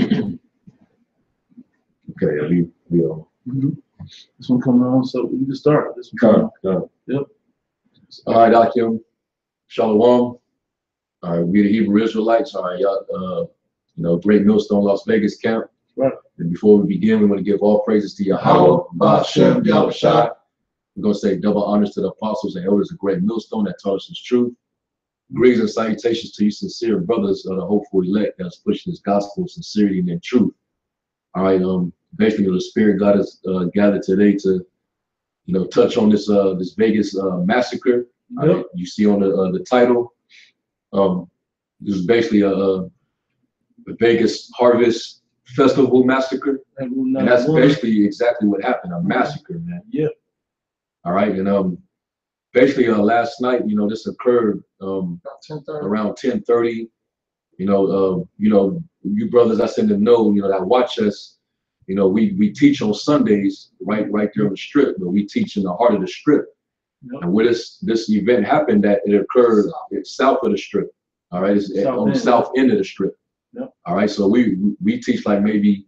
Okay, we all. This one coming on, so we can start. This one coming. Yep. All right, Akim. Shalom. All right, we the Hebrew Israelites. All right, y'all. Great Millstone, Las Vegas camp. Right. And before we begin, we want to give all praises to Yahweh, Ba'ashem, Yahushua. We're going to say double honors to the apostles and elders of Great Millstone that taught us this truth. Greetings and salutations to you, sincere brothers of the hopeful elect that's pushing this gospel, sincerity, and truth. All right, basically, the Spirit got us gathered today to, touch on this this Vegas massacre. Yep. You see on the title. This is basically a Vegas Harvest Festival massacre, and that's basically exactly what happened. A massacre, man. Yeah. All right, and basically last night, this occurred around 10:30. You brothers I send to know, that watch us. We teach on Sundays right there on the strip, but we teach in the heart of the strip. Yep. And where this event happened, that it occurred south of the strip. All right, it's on the south end of the strip. Yep. All right, so we teach like maybe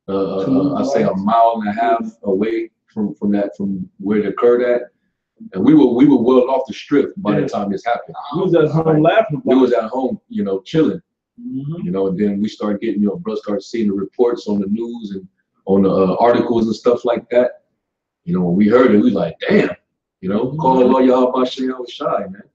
I say a mile and a half away from where it occurred at, and we were well off the strip by the time this happened. We was at home laughing. We was at home, chilling. Mm-hmm. And then we started getting, brothers started seeing the reports on the news and on the articles and stuff like that. When we heard it, we was like, damn. Call Allah Yahweh Yahushua, man.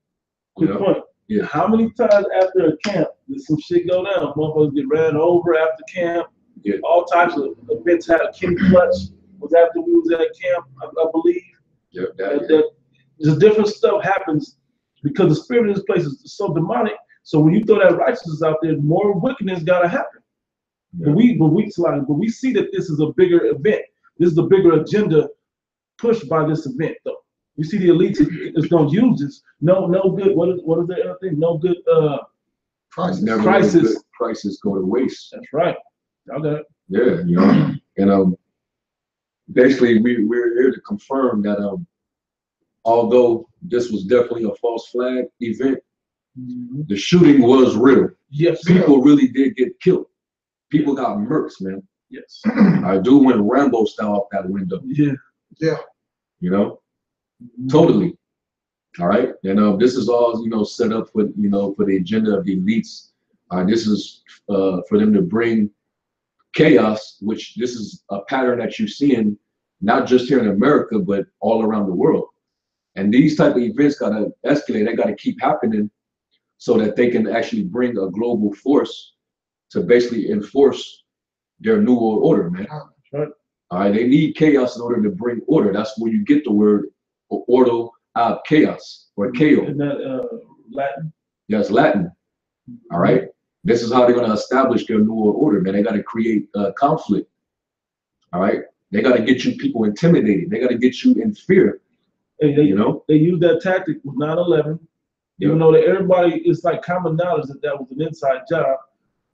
Good point. Yeah. How many times after a camp did some shit go down? Motherfuckers get ran over after camp. Yeah. All types of events had a Kitty Clutch was after we was at camp, I believe. Yeah. There's different stuff happens because the spirit of this place is so demonic. So when you throw that righteousness out there, more wickedness gotta happen. Yeah. But we see that this is a bigger event. This is a bigger agenda pushed by this event, though. You see the elites is gonna use this. No good. What is the other thing? No good. Prices go to waste. That's right. Okay. Yeah, and basically we're here to confirm that although this was definitely a false flag event, the shooting was real. Yes. People really did get killed. People got murked, man. Yes. I do went Rambo style off that window. Yeah. Yeah. Totally. All right. And this is all set up for for the agenda of the elites. This is for them to bring chaos, which this is a pattern that you're seeing not just here in America but all around the world. And these type of events gotta escalate. They gotta keep happening so that they can actually bring a global force to basically enforce their new world order, man. Right. All right. They need chaos in order to bring order. That's where you get the word ordo ab chaos or chaos. Isn't that Latin? Yes, Latin. All right. This is how they're going to establish their new world order, man. They got to create conflict. All right. They got to get you people intimidated. They got to get you in fear. And they use that tactic with 9/11. Even though that everybody, it's like common knowledge that was an inside job.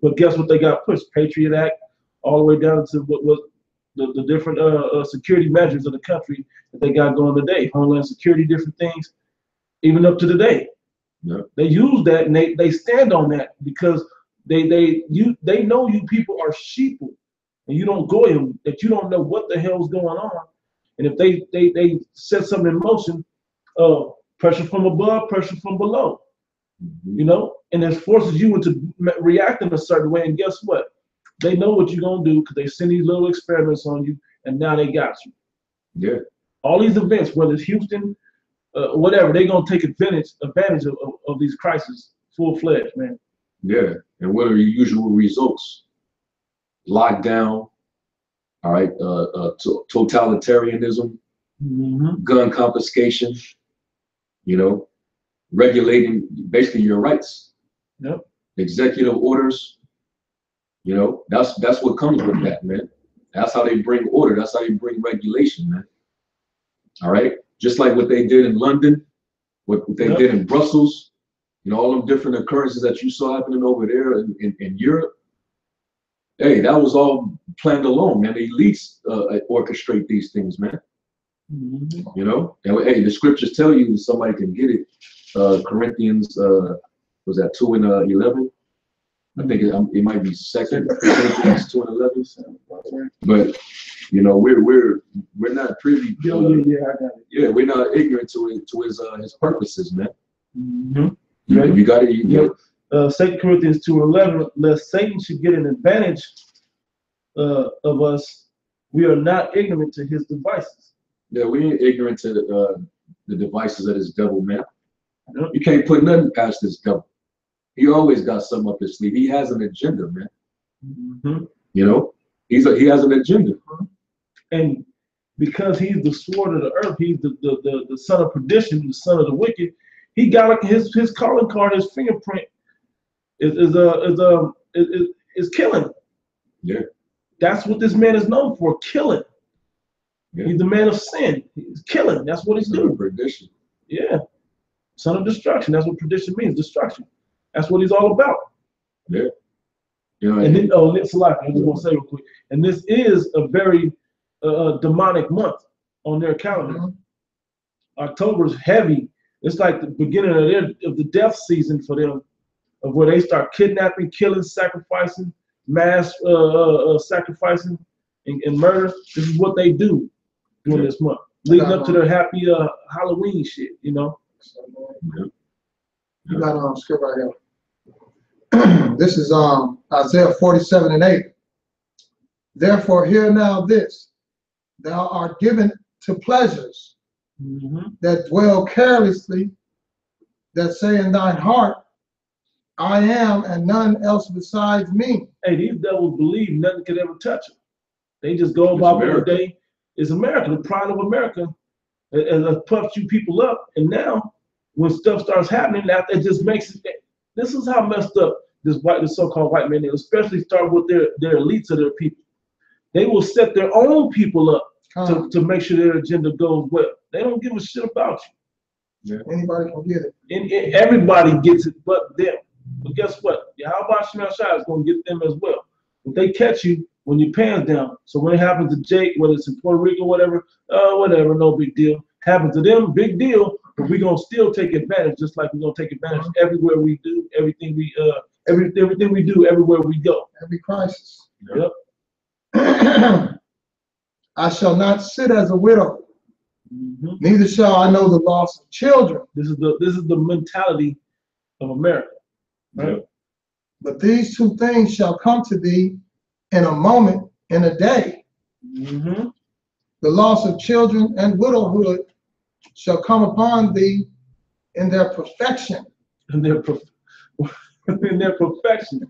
But guess what they got pushed? Patriot Act, all the way down to what was the different security measures of the country that they got going today. Homeland Security, different things, even up to today. Yeah. They use that and they stand on that because they know you people are sheeple and you don't go in, that you don't know what the hell's going on. And if they set something in motion, pressure from above, pressure from below, and it forces you into react in a certain way. And guess what? They know what you're gonna do because they send these little experiments on you, and now they got you. Yeah. All these events, whether it's Houston, whatever, they're gonna take advantage of these crises full-fledged, man. Yeah. And what are your usual results? Lockdown. All right. Totalitarianism. Gun confiscation. Regulating basically your rights. Yep. Executive orders. That's what comes with that, man. That's how they bring order. That's how they bring regulation, man. All right. Just like what they did in London, what they did in Brussels, all them different occurrences that you saw happening over there in Europe. Hey, that was all planned alone, man. The elites orchestrate these things, man. And hey, the scriptures tell you, somebody can get it. Corinthians, was that 2:11? I think it might be 2 Corinthians 2:11. But you know, we're not privy. I got it. Yeah, we're not ignorant to his purposes, man. Mm-hmm. You got it. 2 Corinthians 2:11. Lest Satan should get an advantage of us, we are not ignorant to his devices. Yeah, we ain't ignorant to the devices of this devil, man. Yep. You can't put nothing past this devil. He always got something up his sleeve. He has an agenda, man. Mm-hmm. You know, he has an agenda. And because he's the sword of the earth, he's the son of perdition, the son of the wicked. He got like his calling card, his fingerprint is killing. Yeah. That's what this man is known for, killing. Yeah. He's the man of sin. He's killing. That's what he's doing. Perdition. Yeah. Son of destruction. That's what perdition means, destruction. That's what he's all about. Yeah. You know, and then, I just want to say real quick. And this is a very demonic month on their calendar. Mm-hmm. October's heavy. It's like the beginning of the death season for them, of where they start kidnapping, killing, sacrificing, mass sacrificing, and murder. This is what they do during this month, leading up to their happy Halloween shit, you know. You got skip right here. This is Isaiah 47:8. Therefore, hear now this: thou art given to pleasures that dwell carelessly, that say in thine heart, I am, and none else besides me. Hey, these devils believe nothing could ever touch them. They just go about their day. It's America, the pride of America, and puffs you people up. And now, when stuff starts happening, it just makes it. This is how messed up this so-called white man is. Especially start with their elites of their people. They will set their own people up to make sure their agenda goes well. They don't give a shit about you. Yeah. Anybody can get it. And everybody gets it, but them. But guess what? How about Shemel Shai is going to get them as well. If they catch you when your pants down, so when it happens to Jake, whether it's in Puerto Rico, whatever, no big deal. Happens to them, big deal. But we're gonna still take advantage, just like we're gonna take advantage everywhere we do, everything we do, everywhere we go. Every crisis. Yep. I shall not sit as a widow, neither shall I know the loss of children. This is the mentality of America. Right? Yep. But these two things shall come to thee in a moment, in a day. The loss of children and widowhood shall come upon thee in their perfection. In their perfection.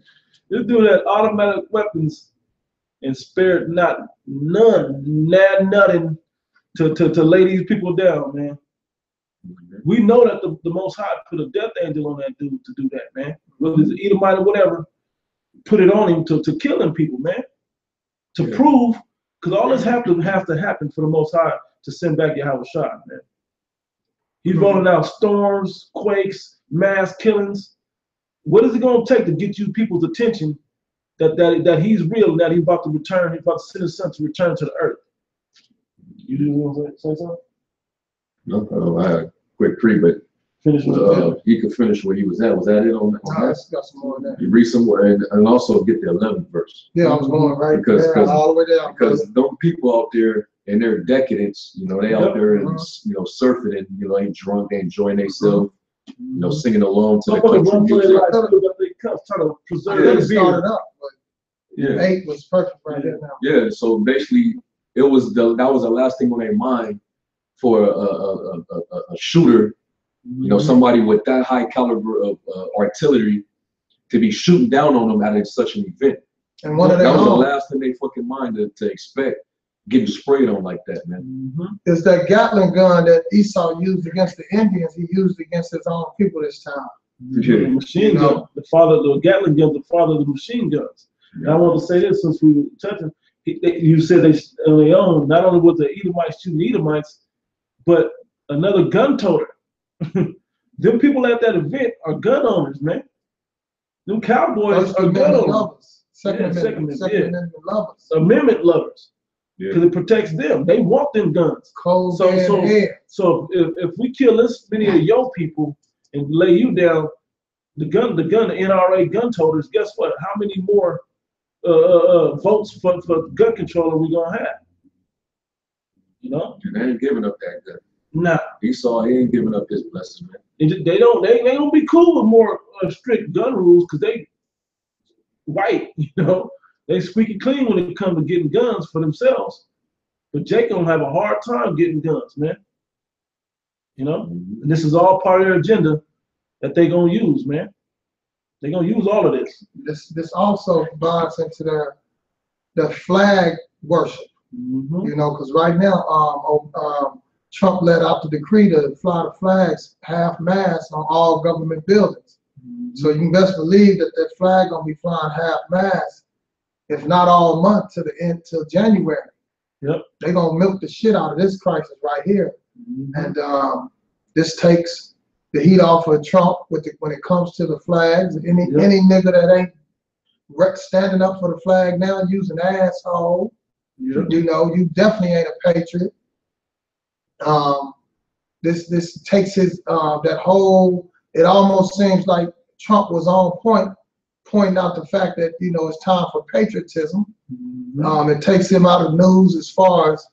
This dude had automatic weapons and spared nothing to lay these people down, man. We know that the Most High put a death angel on that dude to do that, man. Whether it's Edomite or whatever, put it on him to kill them people, man. To prove, because all this has to happen for the Most High to send back Yahweh Shai, man. He's rolling out storms, quakes, mass killings. What is it going to take to get you people's attention that he's real and that he's about to return? He's about to send his son to return to the earth. You do want to say something? No, I had a quick pre, but he could finish where he was at. Was that it on that? Got some more of that. You read somewhere and also get the 11th verse. Yeah, I was going right there, all the way down. Because those people out there in their decadence, you know, they out there and surfing and they drunk, they enjoying themselves, singing along to the country music. Trying to preserve started up, but 8 was perfect right there now. Yeah, so basically that was the last thing on their mind for a shooter, somebody with that high caliber of artillery to be shooting down on them at such an event. And that was the last thing they fucking mind to expect, getting sprayed on like that, man. It's that Gatling gun that Esau used against the Indians. He used against his own people this time. The machine gun, the Gatling gun, the father of the machine guns. And I want to say this since we were touching. You said they own not only was the Edomites shooting Edomites, but another gun toter. Them people at that event are gun owners, man. Them cowboys are gun owners. Second Amendment lovers. Amendment lovers. Because it protects them. They want them guns. So if we kill this many of your people and lay you down, the NRA gun toters. Guess what? How many more votes for gun control are we gonna have? You know? And they ain't giving up that gun. Nah. He ain't giving up his blessing, man. They don't be cool with more strict gun rules because they white, you know. They squeaky clean when it comes to getting guns for themselves. But Jake gonna have a hard time getting guns, man. You know? And this is all part of their agenda that they gonna use, man. They gonna use all of this. This also binds into their flag worship. Mm-hmm. You know, because right now, Trump let out the decree to fly the flags half-mast on all government buildings. Mm-hmm. So you can best believe that flag gonna be flying half-mast, if not all month to the end till January. Yep. They gonna milk the shit out of this crisis right here, and this takes the heat off of Trump when it comes to the flags. Any nigga that ain't standing up for the flag now, using asshole. You know, you definitely ain't a patriot. This takes his that whole. It almost seems like Trump was on point, pointing out the fact that, you know, it's time for patriotism. It takes him out of news as far as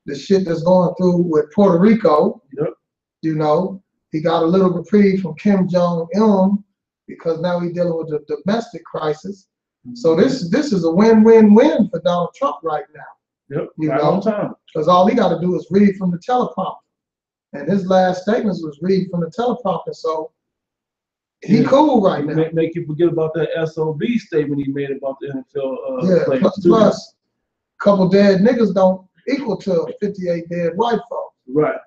the shit that's going through with Puerto Rico. Yep. You know, he got a little reprieve from Kim Jong-un because now he's dealing with the domestic crisis. So this is a win-win-win for Donald Trump right now. Yep. You right know, on time. Because all he got to do is read from the teleprompter, and his last statements was read from the teleprompter. So he cool right now. Make you forget about that SOB statement he made about the NFL players. Plus, a couple dead niggas don't equal to 58 dead white folks. Right.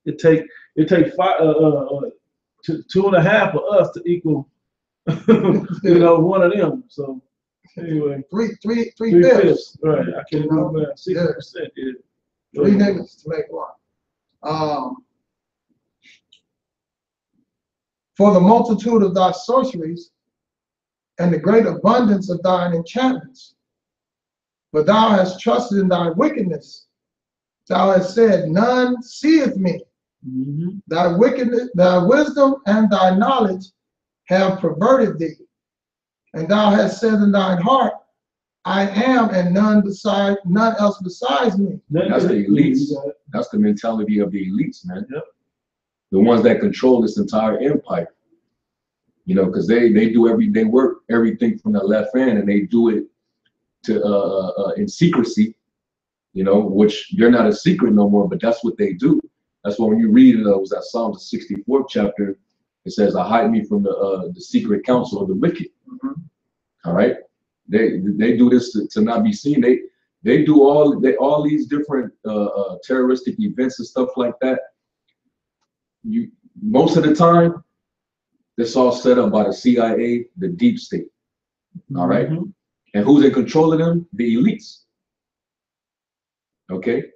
It take 2.5 of us to equal, you know, one of them. So anyway, three fifths. Right. I can't do that. 60%. Yeah. 3 niggas to make one. For the multitude of thy sorceries and the great abundance of thine enchantments, but thou hast trusted in thy wickedness. Thou hast said, none seeth me. Thy wickedness, thy wisdom, and thy knowledge have perverted thee. And thou hast said in thine heart, I am, and none else besides me. That's the elites. That's the mentality of the elites, man. Yep. The ones that control this entire empire. You know, because they work everything from the left hand, and they do it to in secrecy. You know, which they're not a secret no more, but that's what they do. That's why when you read it, was that Psalms, the 64th chapter, it says, "I hide me from the secret counsel of the wicked." All right, they do this to not be seen. They do all these different terroristic events and stuff like that. Most of the time, it's all set up by the CIA, the deep state. All right, and who's in control of them? The elites. Okay,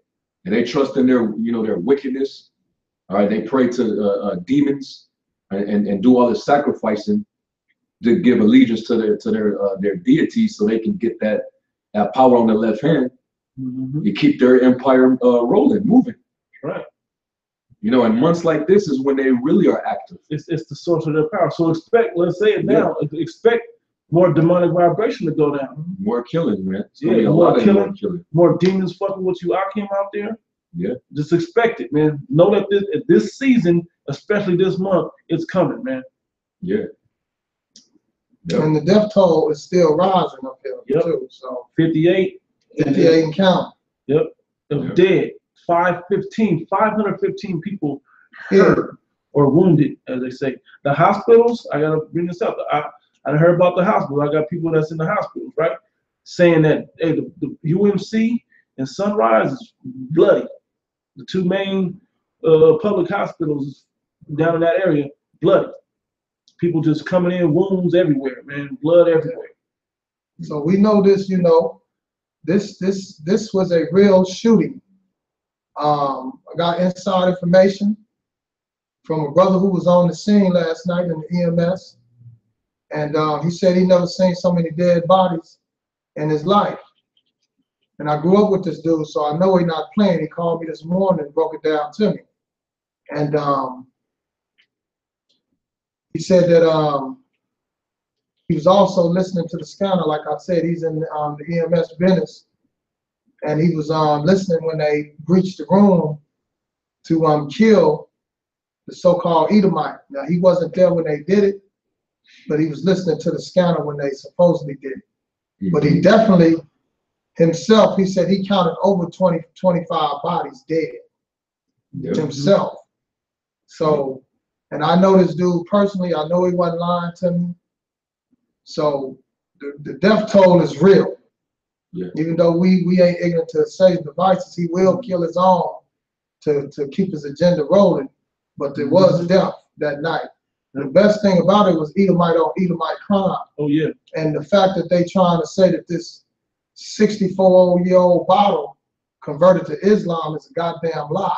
and they trust in their wickedness. All right, they pray to demons and do all the sacrificing to give allegiance to their deities, so they can get that power on the left hand. You keep their empire rolling, moving. Right. You know, and months like this is when they really are active. It's the source of their power. So expect, let's say it now, expect more demonic vibration to go down. More killing, man. It's Yeah, be a more lot of killing, more killing. more demons fucking with you. Akim out there. Yeah. Just expect it, man. Know that this season, especially this month, it's coming, man. Yeah. Yep. And the death toll is still rising up here too. So 58. 58 and count. Yep. Of dead. 515 people hurt or wounded, as they say. The hospitals, I gotta bring this up. I heard about the hospital. I got people that's in the hospitals, right? Saying that, hey, the UMC and Sunrise is bloody. The two main public hospitals down in that area, bloody. People just coming in, wounds everywhere, man, blood everywhere. So we know this, you know, this was a real shooting. I got inside information from a brother who was on the scene last night in the EMS, and he said he never seen so many dead bodies in his life. And I grew up with this dude, so I know he's not playing. He called me this morning and broke it down to me. And he said that he was also listening to the scanner. Like I said, he's in the EMS business, and he was listening when they breached the room to kill the so-called Edomite. Now, he wasn't there when they did it, but he was listening to the scanner when they supposedly did it. But he definitely himself, he said he counted over 25 bodies dead himself. So, and I know this dude personally. I know he wasn't lying to me. So the death toll is real. Yeah. Even though we ain't ignorant to Satan's devices, he will kill his own to keep his agenda rolling. But there was death that night. The best thing about it was Edomite on Edomite crime. Oh yeah. And the fact that they trying to say that this 64-year-old bottle converted to Islam is a goddamn lie.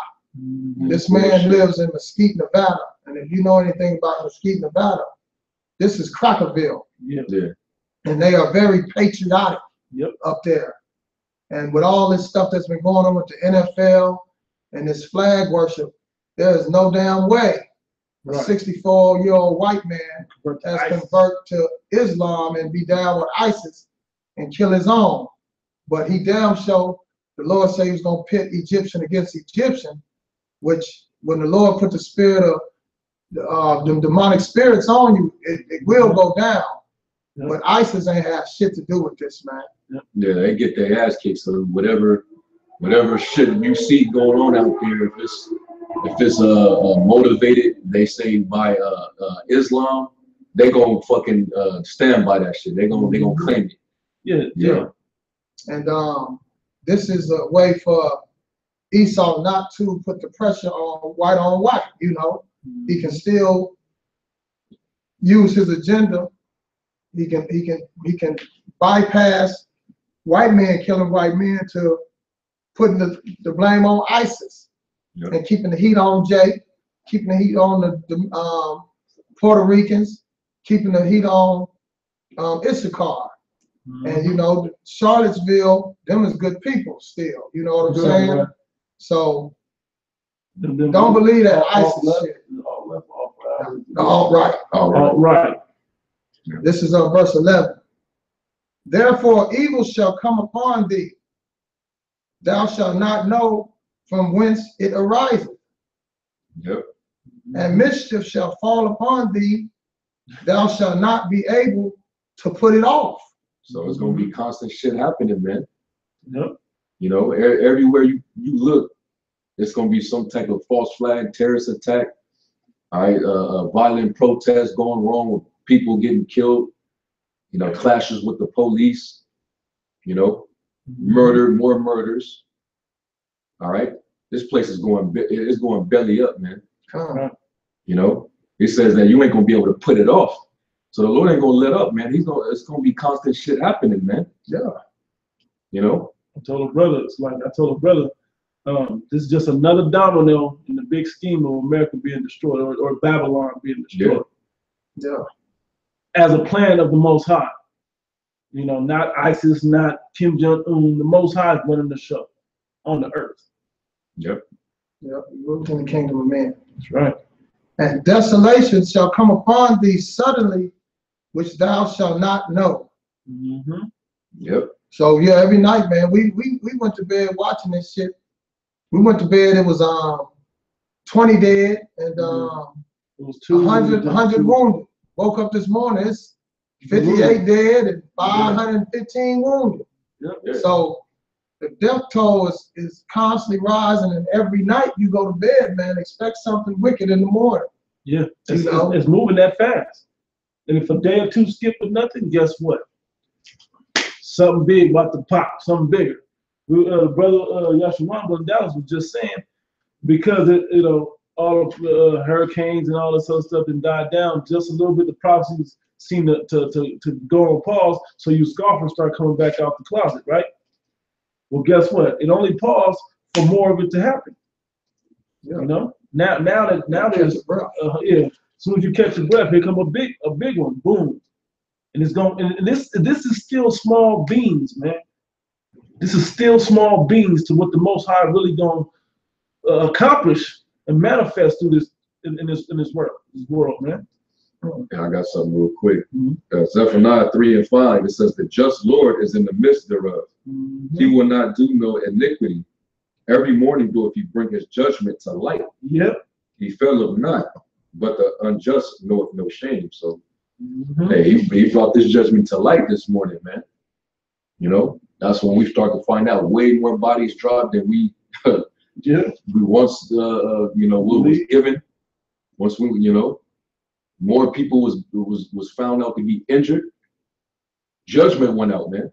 This man lives in Mesquite, Nevada. And if you know anything about Mesquite, Nevada, this is Crackerville. Yeah. And they are very patriotic up there. And with all this stuff that's been going on with the NFL and this flag worship, there is no damn way a 64-year-old white man has convert to Islam and be down with ISIS and kill his own. But he damn sure, the Lord said he was going to pit Egyptian against Egyptian, which when the Lord put the spirit of the demonic spirits on you, it will go down. But ISIS ain't have shit to do with this, man. Yeah, they get their ass kicked. So whatever shit you see going on out there, if it's motivated, they say by Islam, they gonna fucking stand by that shit. They gonna claim it. Yeah. And this is a way for Esau not to put the pressure on white. You know, he can still use his agenda. He can bypass white men killing white men to putting the blame on ISIS and keeping the heat on Jake, keeping the heat on the Puerto Ricans, keeping the heat on Issachar. And you know, Charlottesville, them is good people still. You know what I'm saying? Right. So don't believe that ISIS shit. All right. This is verse 11. Therefore, evil shall come upon thee. Thou shalt not know from whence it ariseth. And mischief shall fall upon thee. Thou shalt not be able to put it off. So it's going to be constant shit happening, man. You know, everywhere you look, it's going to be some type of false flag, terrorist attack, violent protests going wrong with people getting killed, you know, clashes with the police, you know, more murders. All right, this place is going belly up, man. You know, it says that you ain't gonna be able to put it off. So the Lord ain't gonna let up, man. It's gonna be constant shit happening, man. You know. I told a brother, this is just another domino in the big scheme of America being destroyed or Babylon being destroyed. As a plan of the Most High. You know, not ISIS, not Kim Jong-un. The Most High is running the show on the earth. Ruled in the kingdom of man. That's right. And desolation shall come upon thee suddenly, which thou shalt not know. So yeah, every night, man, we went to bed watching this shit. We went to bed, it was 20 dead and it was 100 wounded. Woke up this morning, it's 58 dead and 515 wounded. So the death toll is constantly rising, and every night you go to bed, man, expect something wicked in the morning. It's moving that fast. And if a day or two skip with nothing, guess what? Something big about to pop, something bigger. Brother Yashawan, Brother Dallas was just saying, because you know, all of the hurricanes and all this other stuff and died down just a little bit, the prophecies seem to go on pause, so you scoffers start coming back out the closet, right? Well, guess what? It only paused for more of it to happen. You know, now there's as soon as you catch your breath, here come a big one, boom, and it's going. And this is still small beans, man. This is still small beans to what the Most High really gonna accomplish and manifest through this in this world, man. And I got something real quick. Zephaniah 3 and 5, it says, the just Lord is in the midst thereof. He will not do no iniquity. Every morning doeth he bring his judgment to light. Yep. He faileth not, but the unjust knoweth no shame. So, hey, he brought this judgment to light this morning, man. You know, that's when we start to find out way more bodies dropped than we we once you know, what was given. Once we, you know, more people was found out to be injured. Judgment went out, man.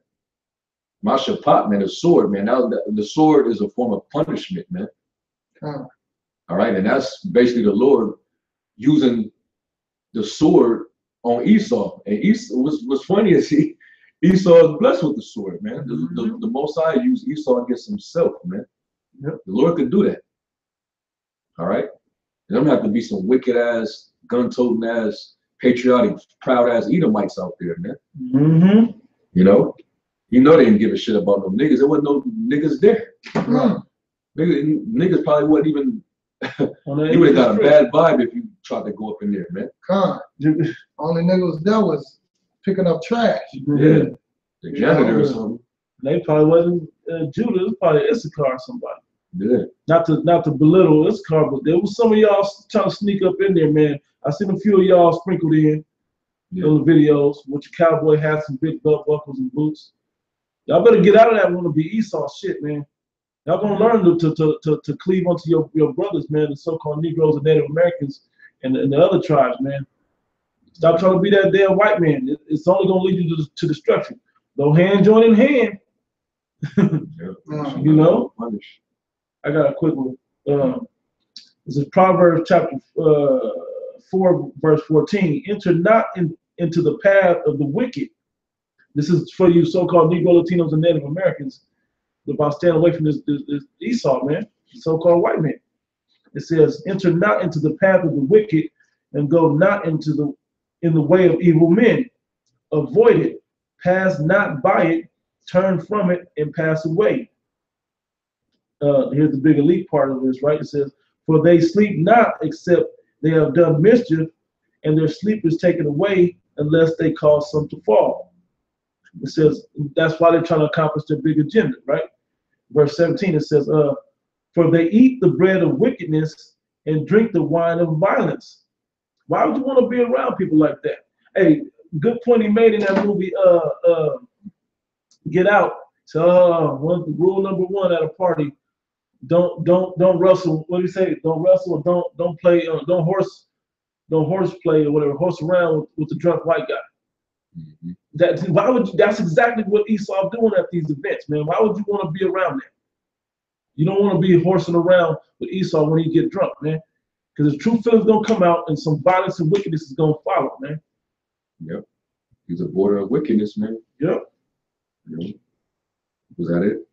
Mashapat, man, the sword, man. Now the sword is a form of punishment, man. All right, and that's basically the Lord using the sword on Esau. And Esau what's funny is Esau is blessed with the sword, man. The Most High used Esau against himself, man. The Lord could do that. All right, there don't have to be some wicked ass, gun-toting ass, patriotic, proud ass Edomites out there, man. You know they didn't give a shit about no niggas. There wasn't no niggas there. Niggas probably wasn't even. You would have got a bad vibe if you tried to go up in there, man. Only niggas that was picking up trash. Yeah, the janitor or something. They probably wasn't Judah. It was probably Issachar or somebody. Yeah. Not to belittle Issachar, but there was some of y'all trying to sneak up in there, man. I seen a few of y'all sprinkled in on the videos with your cowboy hats and big belt buckles and boots. Y'all better get out of that wanna be Esau shit, man. Y'all gonna learn to cleave onto your brothers, man, the so-called Negroes and Native Americans and the other tribes, man. Stop trying to be that damn white man. It's only gonna lead you to destruction. Though hand join in hand. You know? I got a quick one. This is Proverbs chapter 4, verse 14. Enter not into the path of the wicked. This is for you so-called Negro, Latinos, and Native Americans about staying away from this Esau, man, so-called white man. It says, enter not into the path of the wicked and go not in the way of evil men. Avoid it, pass not by it, turn from it, and pass away. Here's the big elite part of this, right? It says, for they sleep not except they have done mischief, and their sleep is taken away unless they cause some to fall. It says, that's why they're trying to accomplish their big agenda, right? Verse 17, it says, for they eat the bread of wickedness and drink the wine of violence. Why would you want to be around people like that? Hey, good point he made in that movie, Get Out. So rule number one at a party, don't wrestle. What do you say? Don't wrestle or don't play. Don't horse play or whatever. Horse around with the drunk white guy. Why would you? That's exactly what Esau doing at these events, man. Why would you want to be around that? You don't want to be horsing around with Esau when he get drunk, man. Because the true feelings gonna come out and some violence and wickedness is gonna follow, man. Yep. He's a border of wickedness, man. Yep. Was that it?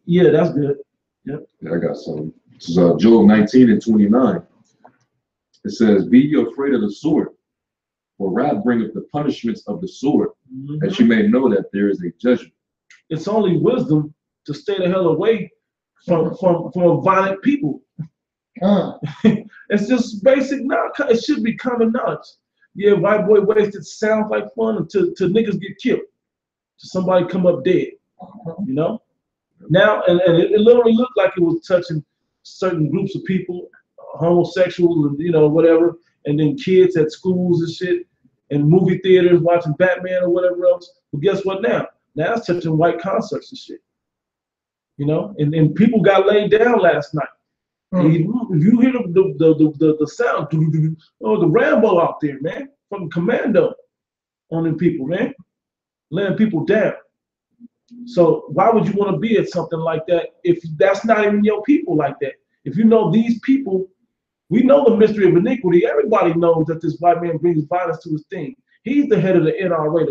Yeah, that's good. Yep. Yeah, I got something. This is Job 19 and 29. It says, be ye afraid of the sword, for wrath bringeth the punishments of the sword, that you may know that there is a judgment. It's only wisdom to stay the hell away from violent people. It's just basic knowledge. It should be common knowledge. Yeah, white boy wasted sounds like fun until niggas get killed. Somebody come up dead. You know? Now, and it literally looked like it was touching certain groups of people, homosexuals and, you know, whatever, and then kids at schools and shit, and movie theaters watching Batman or whatever else. But guess what now? Now it's touching white concerts and shit. You know? And people got laid down last night. If you hear the sound, oh, the Rambo out there, man, fucking commando on them people, man, laying people down. So why would you want to be at something like that if that's not even your people like that? If you know these people, we know the mystery of iniquity. Everybody knows that this white man brings violence to his thing. He's the head of the NRA,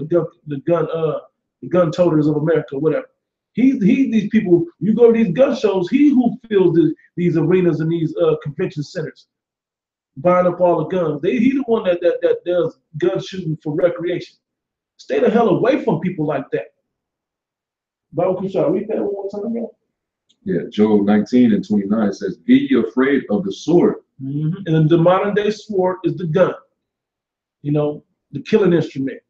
the gun toters of America, whatever. He's these people. You go to these gun shows. He who fills these arenas and these convention centers, buying up all the guns. He's the one that does gun shooting for recreation. Stay the hell away from people like that. Bible, could you read that one more time again? Yeah, Job 19 and 29 says, be ye afraid of the sword. And the modern day sword is the gun. you know, the killing instrument.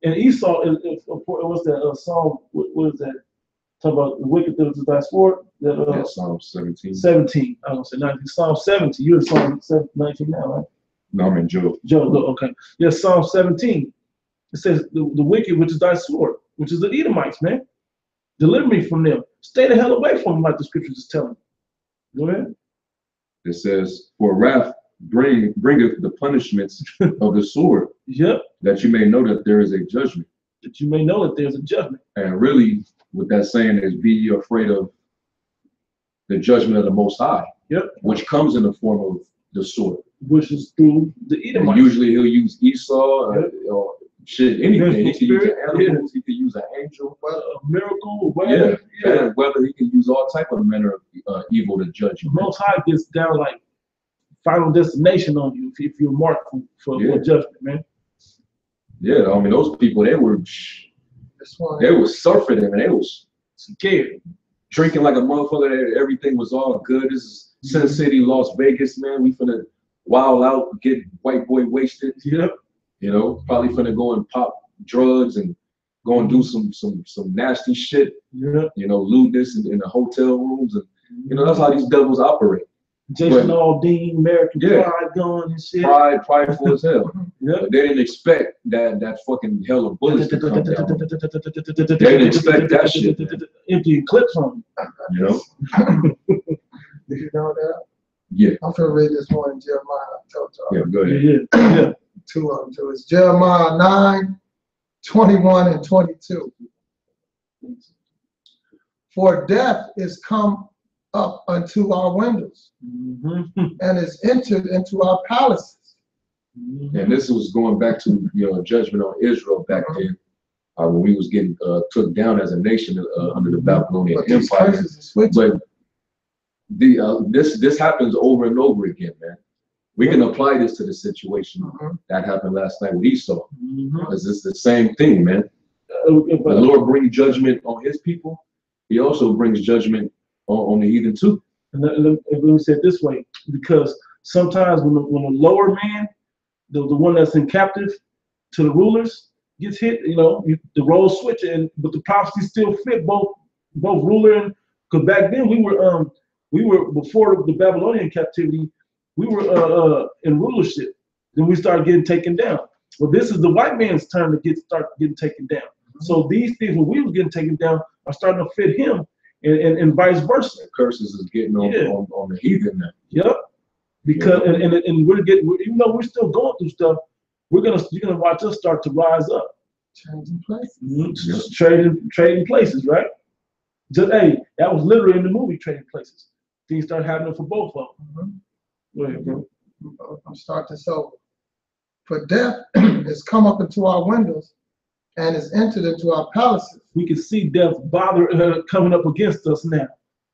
And Esau, what's that Psalm? What is that? Talk about the wickedness of thy sword. Yeah, Psalm 17. 17. I was gonna say 19. Psalm 17. You're in Psalm 19 now, right? No, I'm in Job. Job. Okay. Yes, Psalm 17. It says the wicked, which is thy sword, which is the Edomites, man. Deliver me from them. Stay the hell away from them, like the scriptures is telling. Go ahead. It says, for wrath bringeth the punishments of the sword, Yep. that you may know that there is a judgment. That you may know that there's a judgment. And really, what that's saying is, be ye afraid of the judgment of the Most High. Yep. Which comes in the form of the sword. Which is through the Edomites. And usually he'll use Esau, Yep. or shit, anything. He can use an animal, yeah. he can use an angel, a miracle, whatever. Yeah. And whether he can use all type of manner of evil to judge you. The Most High gets down like final destination on you if you're marked for judgment, man. Yeah, I mean, those people, they were surfing and they was scared, drinking like a motherfucker. Everything was all good. This is Sin City, Las Vegas, man. We finna wild out, get white boy wasted. Yep. You know, probably finna go and pop drugs and go and do some nasty shit. Yeah. You know, lewdness in the hotel rooms, and you know that's how these devils operate. Jason Aldean, American Pride gun and shit. Prideful as hell. Yeah. They didn't expect that fucking hell of bullets to come down. They didn't expect that shit. Empty clips on them. You know? Did you know that? Yeah. I'm gonna read this one in Jeremiah. I told y'all. Yeah, go ahead. Yeah. Two of them too. It's Jeremiah 9:21 and 22. For death is come up unto our windows, and is entered into our palaces. And this was going back to judgment on Israel back then, when we was getting took down as a nation under the Babylonian Empire. But this happens over and over again, man. We can apply this to the situation that happened last night with Esau, because it's the same thing, man. The Lord brings judgment on His people. He also brings judgment on the heathen too. And let me say it this way, because sometimes when the lower man, the one that's in captive to the rulers, gets hit, the roles switch, but the prophecy still fit both ruler and, because back then we were before the Babylonian captivity, we were in rulership. Then we started getting taken down. Well, this is the white man's turn to start getting taken down. So these things, when we was getting taken down, are starting to fit him, and vice versa. The curses is getting on the heathen now. Yep. Because and we're getting, even though we're still going through stuff, you're gonna watch us start to rise up. Changing places. Trading places, right? Hey, that was literally in the movie Trading Places. Things start happening for both of them. Go ahead, bro. I'll start this over. For death is come up into our windows and is entered into our palaces. We can see death coming up against us now.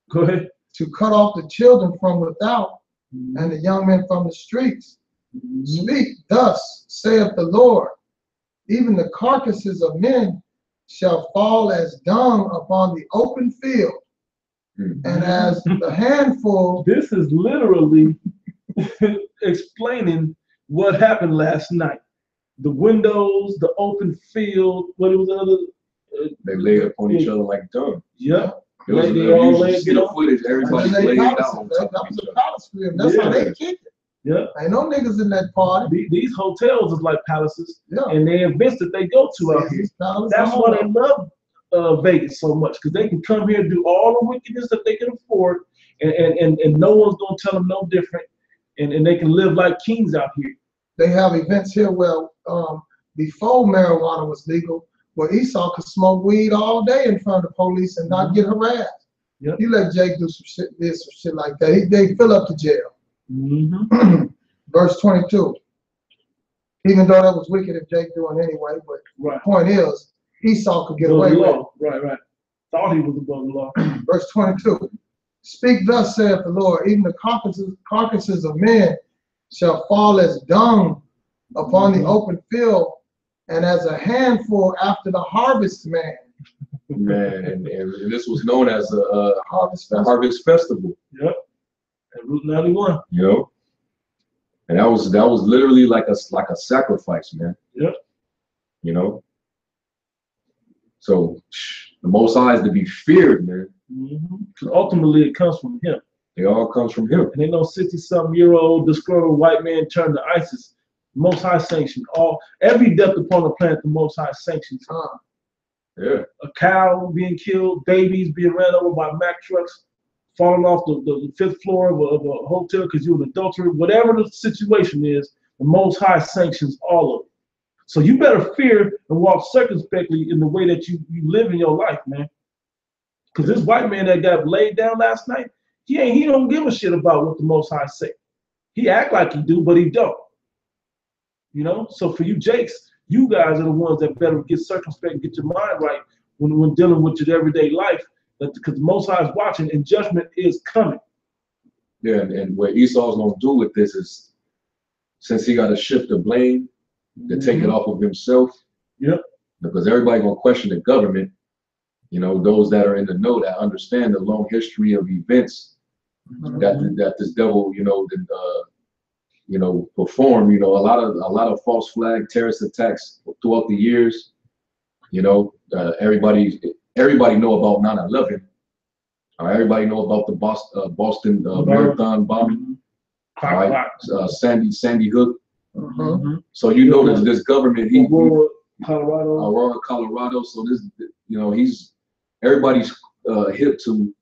Go ahead. To cut off the children from without and the young men from the streets. Speak, thus saith the Lord, even the carcasses of men shall fall as dung upon the open field, and as the handful. This is literally explaining what happened last night. The windows, the open field, what was the other? They laid upon each other like dung. Yeah. It was footage, everybody laid out on top that was a palace field. That's how they kicked it. Yeah. Ain't no niggas in that party. These hotels is like palaces, and they events that they go to out here. That's why they love Vegas so much, because they can come here and do all the wickedness that they can afford, and no one's gonna tell them no different, and they can live like kings out here. They have events here where before marijuana was legal, where Esau could smoke weed all day in front of the police and not get harassed. Yep. You let Jake do some shit like that, they fill up the jail. Verse 22. Even though that was wicked if Jake doing anyway, but the point is, Esau could get away with it. Right. Thought he was above the law. Verse 22. Speak thus saith the Lord, even the carcasses of men shall fall as dung upon the open field, and as a handful after the harvest man. Man, and this was known as a harvest festival. Yep. At Route 91. You know, And that was literally like a sacrifice, man. Yep. You know. So the Most High is to be feared, man. Because ultimately it comes from him. It all comes from him. And they know 60-something-year-old disgruntled white man turned to ISIS. The Most High sanctioned every death upon the planet. The Most High sanctions. Yeah. A cow being killed, babies being ran over by Mack trucks, falling off the 5th floor of a hotel because you're an adulterer. Whatever the situation is, the Most High sanctions all of it. So you better fear and walk circumspectly in the way that you live in your life, man. Because this white man that got laid down last night, he don't give a shit about what the Most High say. He act like he do, but he don't. You know. So for you Jakes, you guys are the ones that better get circumspect and get your mind right when dealing with your everyday life. Because the Most High is watching and judgment is coming. Yeah, and what Esau's gonna do with this is, since he got to shift the blame, to take it off of himself. Yep. Because everybody gonna question the government. You know, those that are in the know that understand the long history of events that this devil, perform. You know, a lot of false flag terrorist attacks throughout the years. You know, everybody know about 9/11. Everybody know about the Boston Marathon bombing. Right? Sandy Hook. So you know that this government, Aurora, Colorado. Colorado. So this, everybody's hip to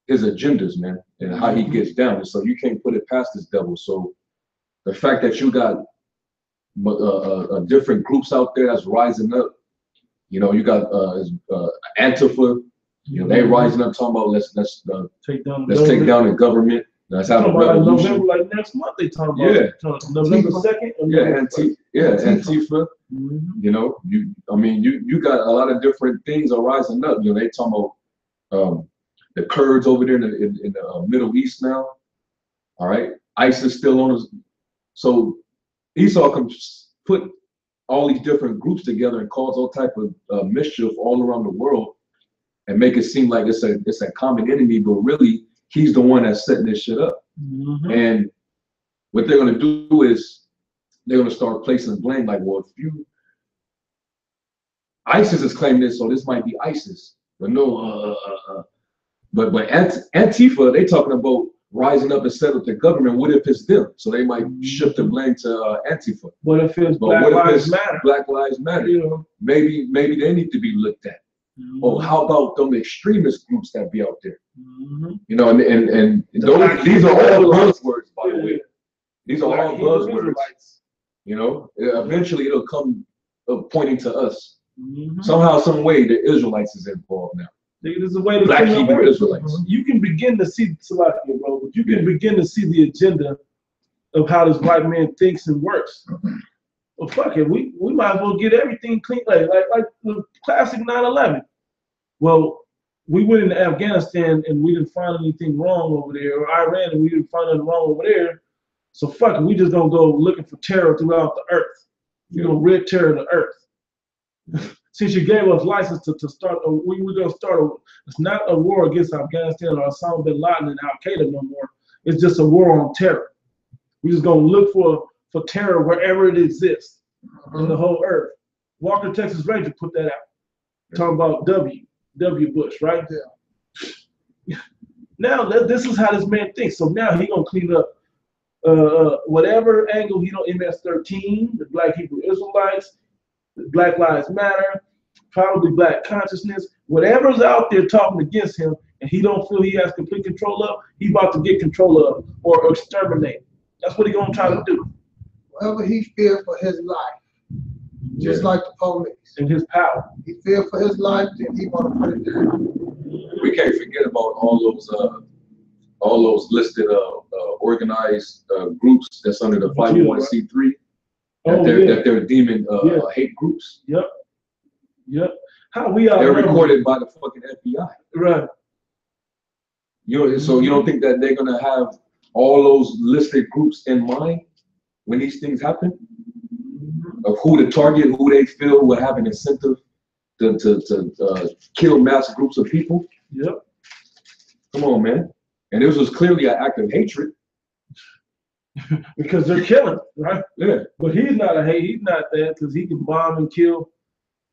his agendas, man, and how he gets down. And so you can't put it past this devil. So the fact that you got different groups out there that's rising up, you got Antifa, they rising up talking about let's take down the government. Let's have a revolution. November, like next month, they talking about November 2nd. Antifa. You got a lot of different things are rising up. They talking about the Kurds over there in the Middle East now. All right, ISIS still on us. So Esau can put all these different groups together and cause all type of mischief all around the world, and make it seem like it's a common enemy, but really he's the one that's setting this shit up. And what they're gonna do is they're gonna start placing blame, like, well, ISIS is claiming this, so this might be ISIS. But no, but Antifa, they talking about rising up and set up the government. What if it's them? So they might shift the blame to Antifa. What if it's Black Lives Matter? Black Lives Matter. Maybe they need to be looked at. Or how about them extremist groups that be out there? And these are all buzzwords, by the way. These are all buzzwords. Eventually it'll come pointing to us. Somehow, some way, the Israelites is involved now. There's a way to Black Hebrew Israelites. You can begin to see bro, but you can begin to see the agenda of how this white man thinks and works. Well, fuck it, we might as well get everything clean, like the classic 9/11. Well, we went into Afghanistan and we didn't find anything wrong over there, or Iran and we didn't find anything wrong over there. So fuck it, we just gonna go looking for terror throughout the earth. We're gonna rid terror the earth. Since you gave us license to start, we're gonna start. It's not a war against Afghanistan or Osama bin Laden and Al Qaeda no more. It's just a war on terror. We're just gonna look for terror wherever it exists in the whole earth. Walker, Texas Ranger put that out. Talking about W. Bush, right? Yeah. Now this is how this man thinks. So now he gonna clean up whatever angle MS-13, the Black Hebrew Israelites, the Black Lives Matter, probably Black consciousness, whatever's out there talking against him, and he don't feel he has complete control of, he about to get control of or exterminate. That's what he gonna try to do. Whatever he feared for his life, just like the police. And his power. He feared for his life, then he want to put it down. We can't forget about all those listed organized groups that's under the 501c3 that they're deeming hate groups. Yep. How we are? They're recorded by the fucking FBI. Right. So you don't think that they're gonna have all those listed groups in mind when these things happen? Of who to target, who they feel would have an incentive to kill mass groups of people? Yep. Come on, man. And this was clearly an act of hatred. because they're killing, right? Yeah. But he's not that because he can bomb and kill,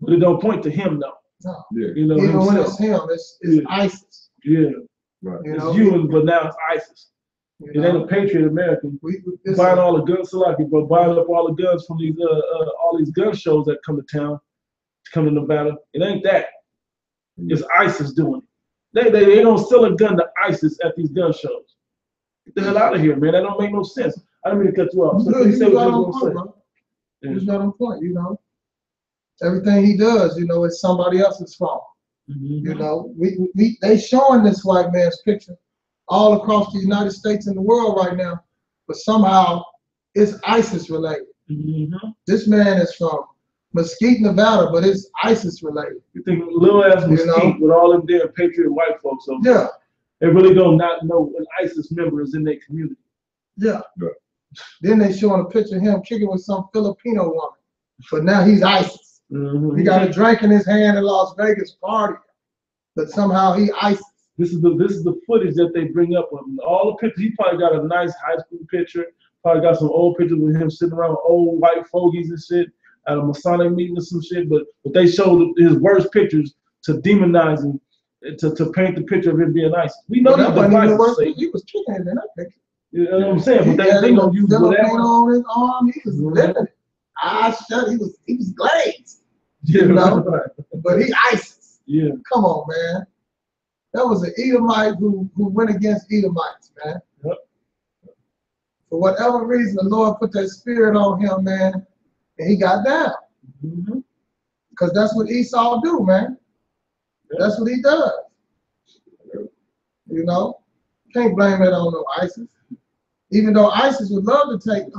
but it don't point to him though. No. Yeah. You know, Even when himself. it's him, it's ISIS. Yeah. Right. You It's know, you, but now it's ISIS. you It know, ain't a patriot American this buying is- all the guns, but buying up all the guns from these all these gun shows that come to town, to come to Nevada. It ain't that. It's ISIS doing it. They don't sell a gun to ISIS at these gun shows. Get the hell out of here, man. That don't make no sense. I didn't mean to cut you off. So Good, please say he's what right you on was point, gonna bro. say. He's right on point, you know. Everything he does, you know, is somebody else's fault. You know, they showing this white man's picture all across the United States and the world right now, but somehow it's ISIS related. This man is from Mesquite, Nevada, but it's ISIS related. You think little ass You Mesquite know? with all them damn patriot white folks over there, Yeah, they really don't not know an ISIS member is in their community. yeah. Right. Then they showing a picture of him kicking with some Filipino woman, but now he's ISIS. He got a drink in his hand at Las Vegas party, but somehow he ISIS. This is the footage that they bring up of him. All the pictures. He probably got a nice high school picture. Probably got some old pictures with him sitting around with old white fogies and shit at a Masonic meeting or some shit. But they showed his worst pictures to demonize him, to paint the picture of him being ISIS. We know That these wasn't even devices. worse. He was kicking it in that picture. You know what I'm saying? But He they gonna use Filipino whatever. on his arm. He was living it. Eyes shut. He was glazed. Yeah, You know? right. But he ISIS. Yeah. Come on, man. That was an Edomite who went against Edomites, man. Yep. For whatever reason, the Lord put that spirit on him, man, and he got down. Because that's what Esau do, man. Yep. That's what he does. You know? Can't blame it on no ISIS. Even though ISIS would love to take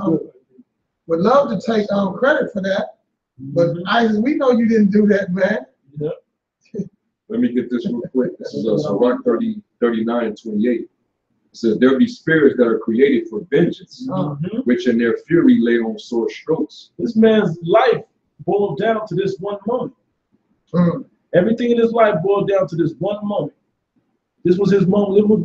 credit for that. But ISIS, we know you didn't do that, man. Yep. Let me get this real quick. This is Sirach 39:28. It says, there be spirits that are created for vengeance, which in their fury lay on sore strokes. This man's life boiled down to this one moment. Everything in his life boiled down to this one moment. This was his moment. This was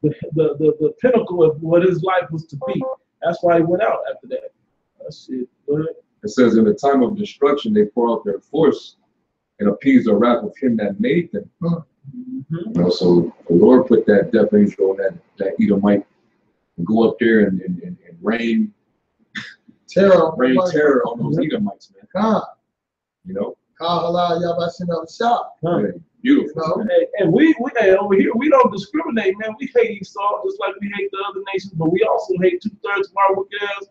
the pinnacle of what his life was to be. That's why he went out after that. That's it. It says, in the time of destruction, they pour out their force and appease the wrath of him that made them. You know, so the Lord put that death angel on that Edomite and go up there and rain terror on those Edomites, man. You know? Yeah, beautiful. Hey, and we over here, we don't discriminate, man. We hate Esau just like we hate the other nations, but we also hate 2/3 of our wicked ass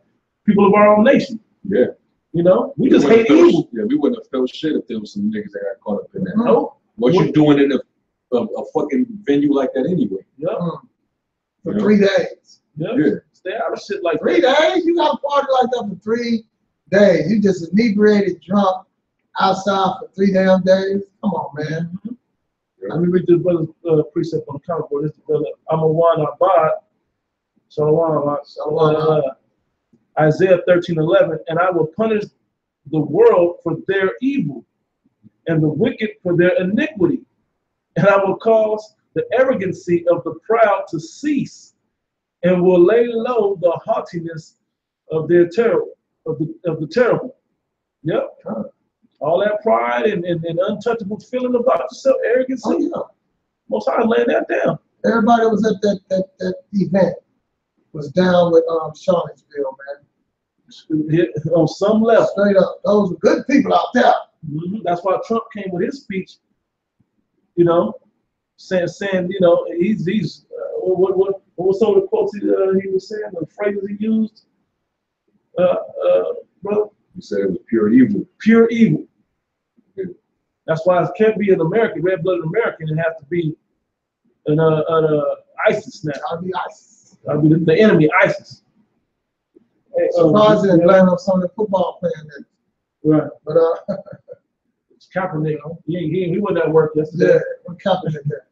people of our own nation. Yeah. You know, we just hate evil. Yeah, we wouldn't have felt shit if there was some niggas that got caught up in that. No. What you doing in a fucking venue like that anyway? Yeah. For 3 days. Yeah. Yeah. Stay out of shit like 3 that. days? You got a party like that for 3 days. You just inebriated, drunk, outside for 3 damn days? Come on, man. Let me read this brother's precept on the comic board. This is brother Amawan Abad. Shalom. Isaiah 13:11. And I will punish the world for their evil and the wicked for their iniquity. And I will cause the arrogancy of the proud to cease and will lay low the haughtiness of their terrible, of the terrible. Yep. All that pride and untouchable feeling about yourself, arrogance. Oh, yeah. Most High laying that down. Everybody that was at that event was down with Charlottesville, man. On some level. Straight up. Those were good people out there. That's why Trump came with his speech, you know, saying you know, he's what was some of the quotes he was saying, the phrases he used, brother? He said it was pure evil. Pure evil. Yeah. That's why it can't be an American, red-blooded American. It has to be an ISIS now. I'll be ISIS. That'll be the enemy, ISIS. Surprised they didn't blame on some of the football players. Right. But It's Kaepernick. He wasn't at work yesterday. yeah, what Kaepernick there?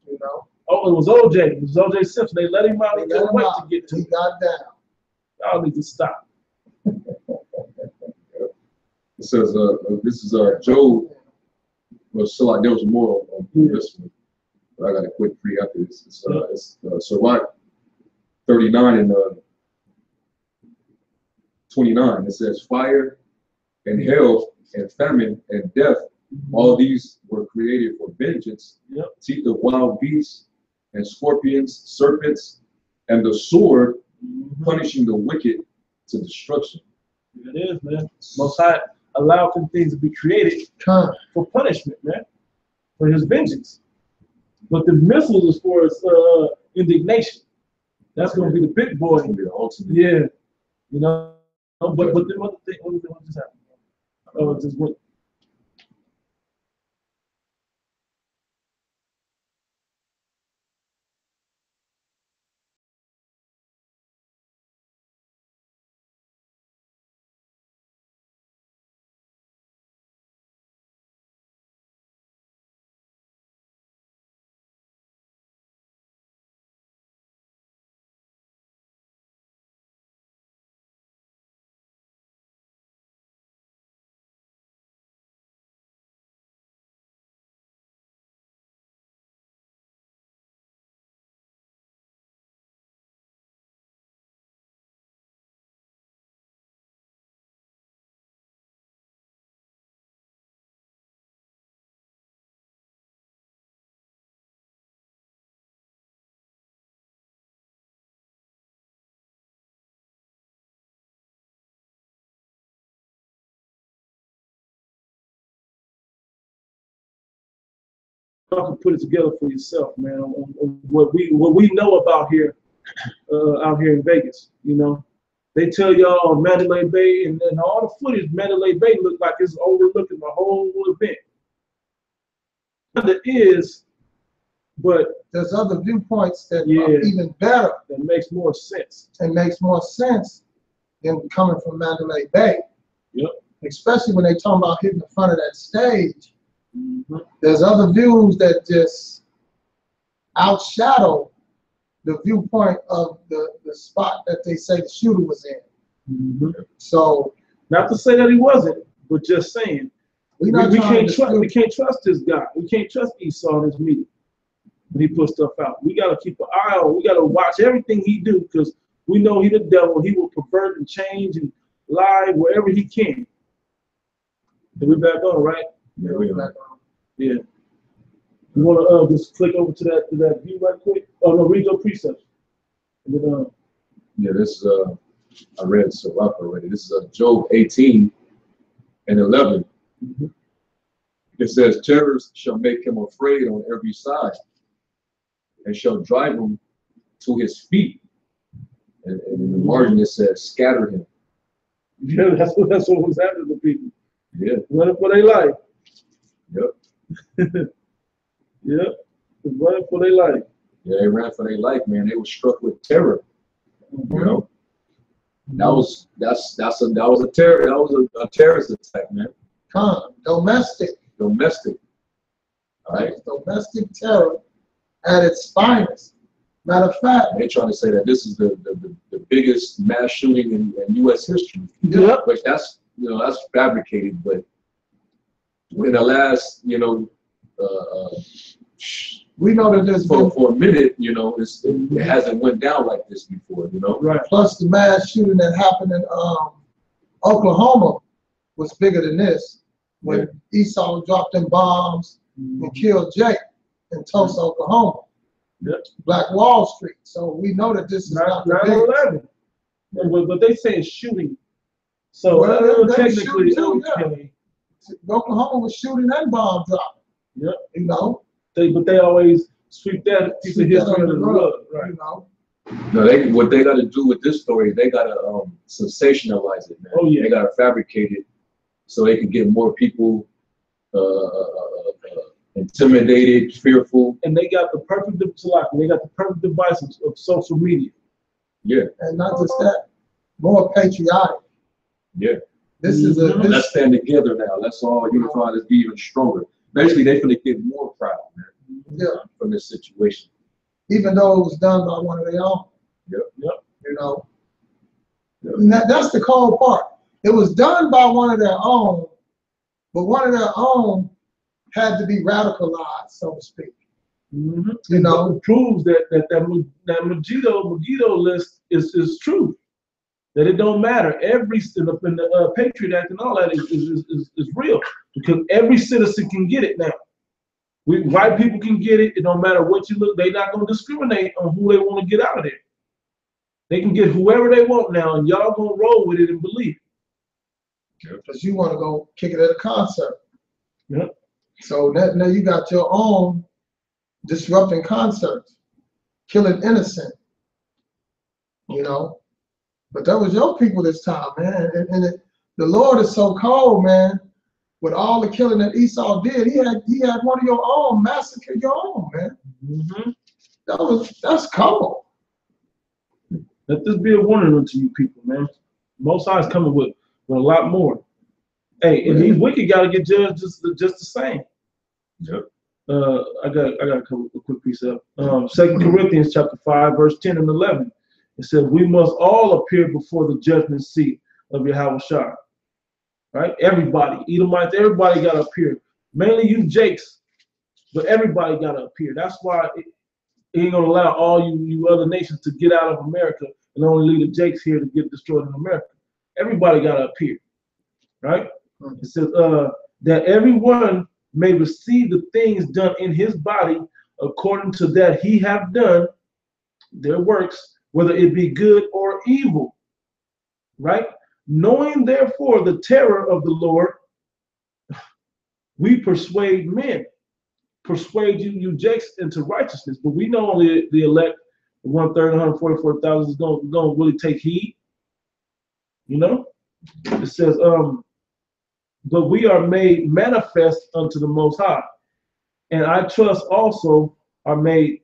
You know. Oh, it was OJ. It was OJ Simpson. They let him out. He They let couldn't him wait out. to get to He it. got down. Y'all need to stop. It says, this is Job. Well, so like there was more on this one, but I got a quick free after this. It's Sirach 39 and 29. It says, fire and hell and famine and death, all these were created for vengeance. Yep. Teeth of wild beasts and scorpions, serpents, and the sword, punishing the wicked to destruction. It is, man. Most High allowed things to be created for punishment, man, for his vengeance. But the missiles is for his indignation. That's going to be the big boy. That's gonna be the ultimate. Yeah, you know. But then what just happened? Oh, just what? You can put it together for yourself, man. On what we know about here, out here in Vegas. You know, they tell y'all Mandalay Bay and all the footage. Mandalay Bay look like it's overlooking the whole event. It is, but there's other viewpoints that yeah, are even better. That makes more sense. It makes more sense than coming from Mandalay Bay. Yep. Especially when they talk about hitting the front of that stage. There's other views that just outshadow the viewpoint of the spot that they say the shooter was in. So, not to say that he wasn't, but just saying we can't trust this guy. We can't trust Esau in his media when he puts stuff out. We gotta keep an eye on. We gotta watch everything he do because we know he's the devil. He will pervert and change and lie wherever he can. And we're back on, right? yeah, we're back on. Yeah. You want to just click over to that view right quick? Oh no, read your precepts. And then, yeah, this is I read so up already. This is Job 18 and 11. It says, terrors shall make him afraid on every side, and shall drive him to his feet. And in the margin it says, scatter him. Yeah, that's what was happening to people. Yeah. Running for their life. Yep. Yep. Running for their life. Yeah, they ran for their life, man. They were struck with terror. You know, that was a terrorist attack, man. Domestic. All right. Domestic terror at its finest. Matter of fact, they're trying to say that this is the biggest mass shooting in U.S. history. Yep. Which that's fabricated, but in the last, we know that there's for a minute, it hasn't went down like this before, Right. Plus the mass shooting that happened in Oklahoma was bigger than this. When Esau dropped them bombs and killed Jake in Tulsa, Oklahoma. Yep. Black Wall Street. So we know that this is not the 9/11. But they say it's shooting. So technically, okay. Oklahoma was shooting and bomb dropping. Yep. You know. But they always sweep that piece of history under the rug, right? You know. No, what they got to do with this story, they got to sensationalize it, man. Oh yeah. They got to fabricate it so they can get more people intimidated, fearful. And they got the perfect device of social media. Yeah. And not just that, more patriotic. Yeah. This is let's stand together now. Let's all unify. Let's be even stronger. Basically, they're going to get more proud, man. Yeah. From this situation. Even though it was done by one of their own. Yep. You know. Yep. And that's the cold part. It was done by one of their own, but one of their own had to be radicalized, so to speak. You know, it proves that Megiddo list is true. That it don't matter. Every in the Patriot Act and all that is real, because every citizen can get it now. White people can get it. It don't matter what you look. They're not gonna discriminate on who they want to get out of there. They can get whoever they want now, and y'all gonna roll with it and believe it. Because you want to go kick it at a concert. Yep. So now you got your own disrupting concerts, killing innocent. You know. But that was your people this time, man. And the Lord is so cold, man. With all the killing that Esau did, he had one of your own massacre your own, man. That's cold. Let this be a warning unto you people, man. Most High is coming with a lot more. Hey, and these wicked got to get judged just the same. Yep. I got a quick piece up. 2 Corinthians chapter 5, verse 10 and 11. It says, we must all appear before the judgment seat of Yahweh Shai. Right? Everybody, Edomites, everybody got to appear. Mainly you Jakes, but everybody got to appear. That's why it ain't going to allow all you other nations to get out of America and only leave the Jakes here to get destroyed in America. Everybody got to appear. Right? It says that everyone may receive the things done in his body according to that he have done, their works, whether it be good or evil, right? Knowing therefore the terror of the Lord, we persuade men, persuade you Jakes into righteousness, but we know only the elect, the 1/3, 144,000 is going to really take heed, you know? It says, but we are made manifest unto the Most High, and I trust also are made,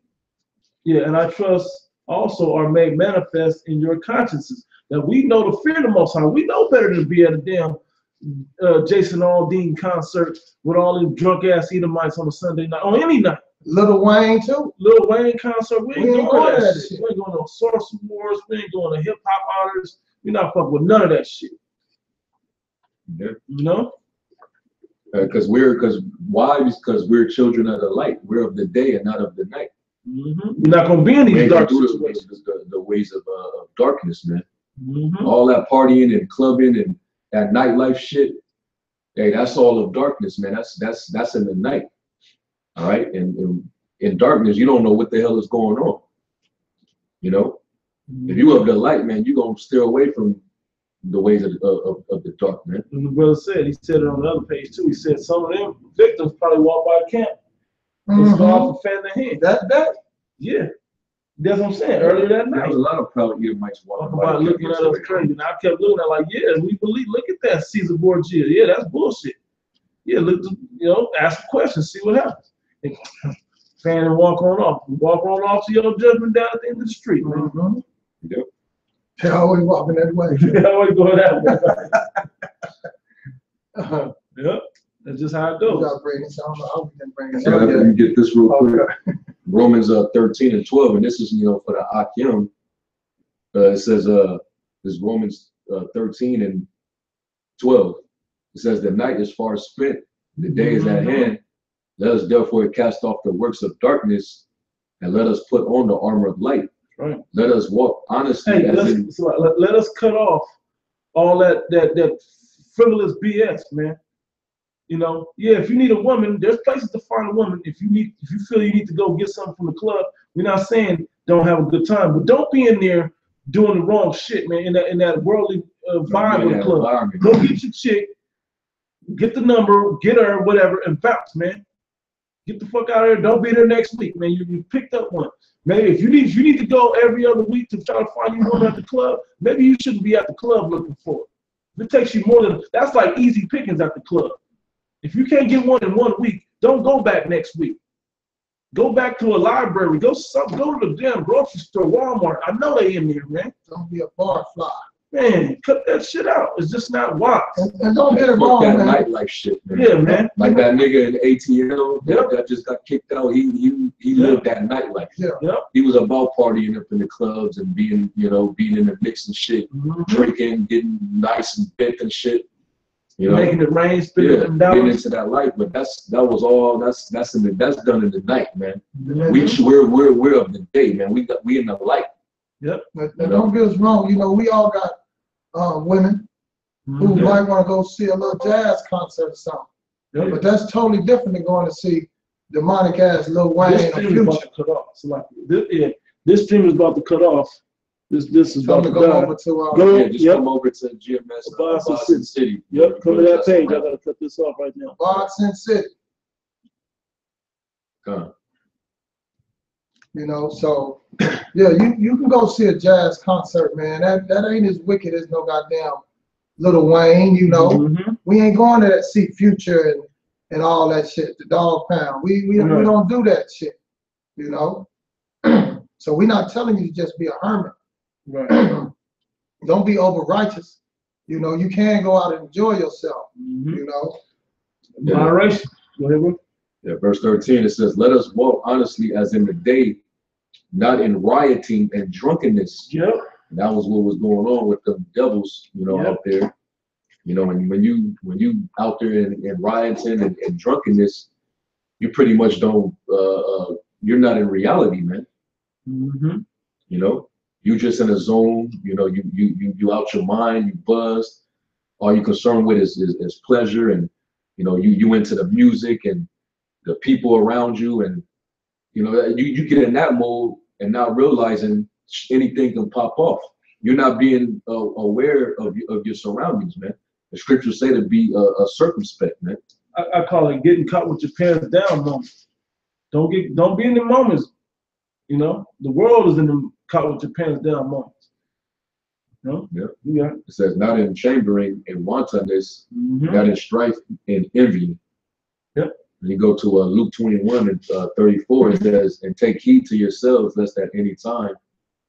are made manifest in your consciences. That we know the fear of the Most High. We know better than to be at a damn Jason Aldean concert with all these drunk ass Edomites on a Sunday night, on any night. Lil Wayne too. Lil Wayne concert. We ain't going to that shit. We ain't going to Sorcerer Wars. We ain't going to hip hop honors. We're not fucking with none of that shit. Yeah. You know? Because we're children of the light. We're of the day and not of the night. We're not going to be in these dark situations. The ways of darkness, man. All that partying and clubbing and that nightlife shit. Hey, that's all of darkness, man. That's in the night. All right, and in darkness, you don't know what the hell is going on. You know, if you of the light, man, you gonna steer away from the ways of the dark, man. And the brother said, he said it on the other page too. He said some of them victims probably walk by the camp and start to fan their hand. That? Yeah. That's what I'm saying. Earlier that night. There was a lot of proud Edomites walking by. Looking at us crazy. And I kept looking at like, yeah, we believe, look at that Caesar Borgia. Yeah, that's bullshit. Yeah, look, ask a question, see what happens. And fan and walk on off. Walk on off to your judgment down at the end of the street, man. Yep. They're always walking that way. They're always going that way. Yep. That's just how it goes. You gotta bring this on. I can bring this Let me get this real quick. Okay. Romans 13 and 12, and this is for the Akim. It says this Romans 13 and 12. It says the night is far spent, the day is at hand. Let us therefore cast off the works of darkness, and let us put on the armor of light. Right. Let us walk honestly. Hey, let us cut off all that frivolous BS, man. You know, yeah, if you need a woman, there's places to find a woman. If you feel you need to go get something from the club, we're not saying don't have a good time, but don't be in there doing the wrong shit, man. In that worldly vibe of the club. Go get your chick, get the number, get her, whatever, and bounce, man. Get the fuck out of there. Don't be there next week, man. You picked up one. Maybe if you need to go every other week to try to find you one at the club, maybe you shouldn't be at the club looking for it. If it takes you more than that's like easy pickings at the club. If you can't get one in 1 week, don't go back next week. Go back to a library. Go to the damn grocery store, Walmart. I know they in there, man. Don't be a bar fly. Man, cut that shit out. It's just not wise. And don't get it wrong, that man. nightlife shit, man. Yeah, man. Like that nigga in ATL that just got kicked out. He lived that nightlife. Yeah. Yep. He was about partying up in the clubs and being in the mix and shit, drinking, getting nice and bent and shit. You know, making it rain, spending them getting dollars. into that life, but that's done in the night, man. Mhm. We're of the day, man. We in the light. Yep. But don't get us wrong. You know, we all got women who Mhm. might want to go see a little jazz concert or something. Yep. But that's totally different than going to see demonic ass Lil Wayne This or stream is about Future. to cut off. So like this stream is about to cut off. This is Tell about them to to go die. over to Go. Yeah, just Yep. come over to GMS Boston City. Yep. Come to that page. I gotta cut this off right now. Boston City. Come. You know, so yeah, you can go see a jazz concert, man. That ain't as wicked as no goddamn Lil Wayne, you know. Mhm. We ain't going to that see Future and all that shit, the Dog Pound. We Right. don't do that shit, you know. So we're not telling you to just be a hermit. Right. Don't be over righteous. You know, you can go out and enjoy yourself, Mhm. you know. Yeah. Moderation. Go ahead, bro. Yeah, verse 13, it says, let us walk honestly as in the day, not in rioting and drunkenness. Yep. And that was what was going on with the devils, you know, Yep. out there. You know, when you out there in rioting and drunkenness, you pretty much don't you're not in reality, man. Mhm. You know, you just in a zone, you know, you out your mind, you buzzed. All you're concerned with is pleasure, and you know, you into the music and the people around you, and you know, you get in that mode and not realizing anything can pop off. You're not being aware of your surroundings, man. The scriptures say to be circumspect, man. I call it getting caught with your pants down moments. Don't be in the moments. You know, the world is in the caught with your pants down moments. You know? Yeah. Yeah. It says not in chambering and wantonness, Mhm. not in strife and envy. Yep. When you go to Luke 21 and 34, it says, and take heed to yourselves, lest at any time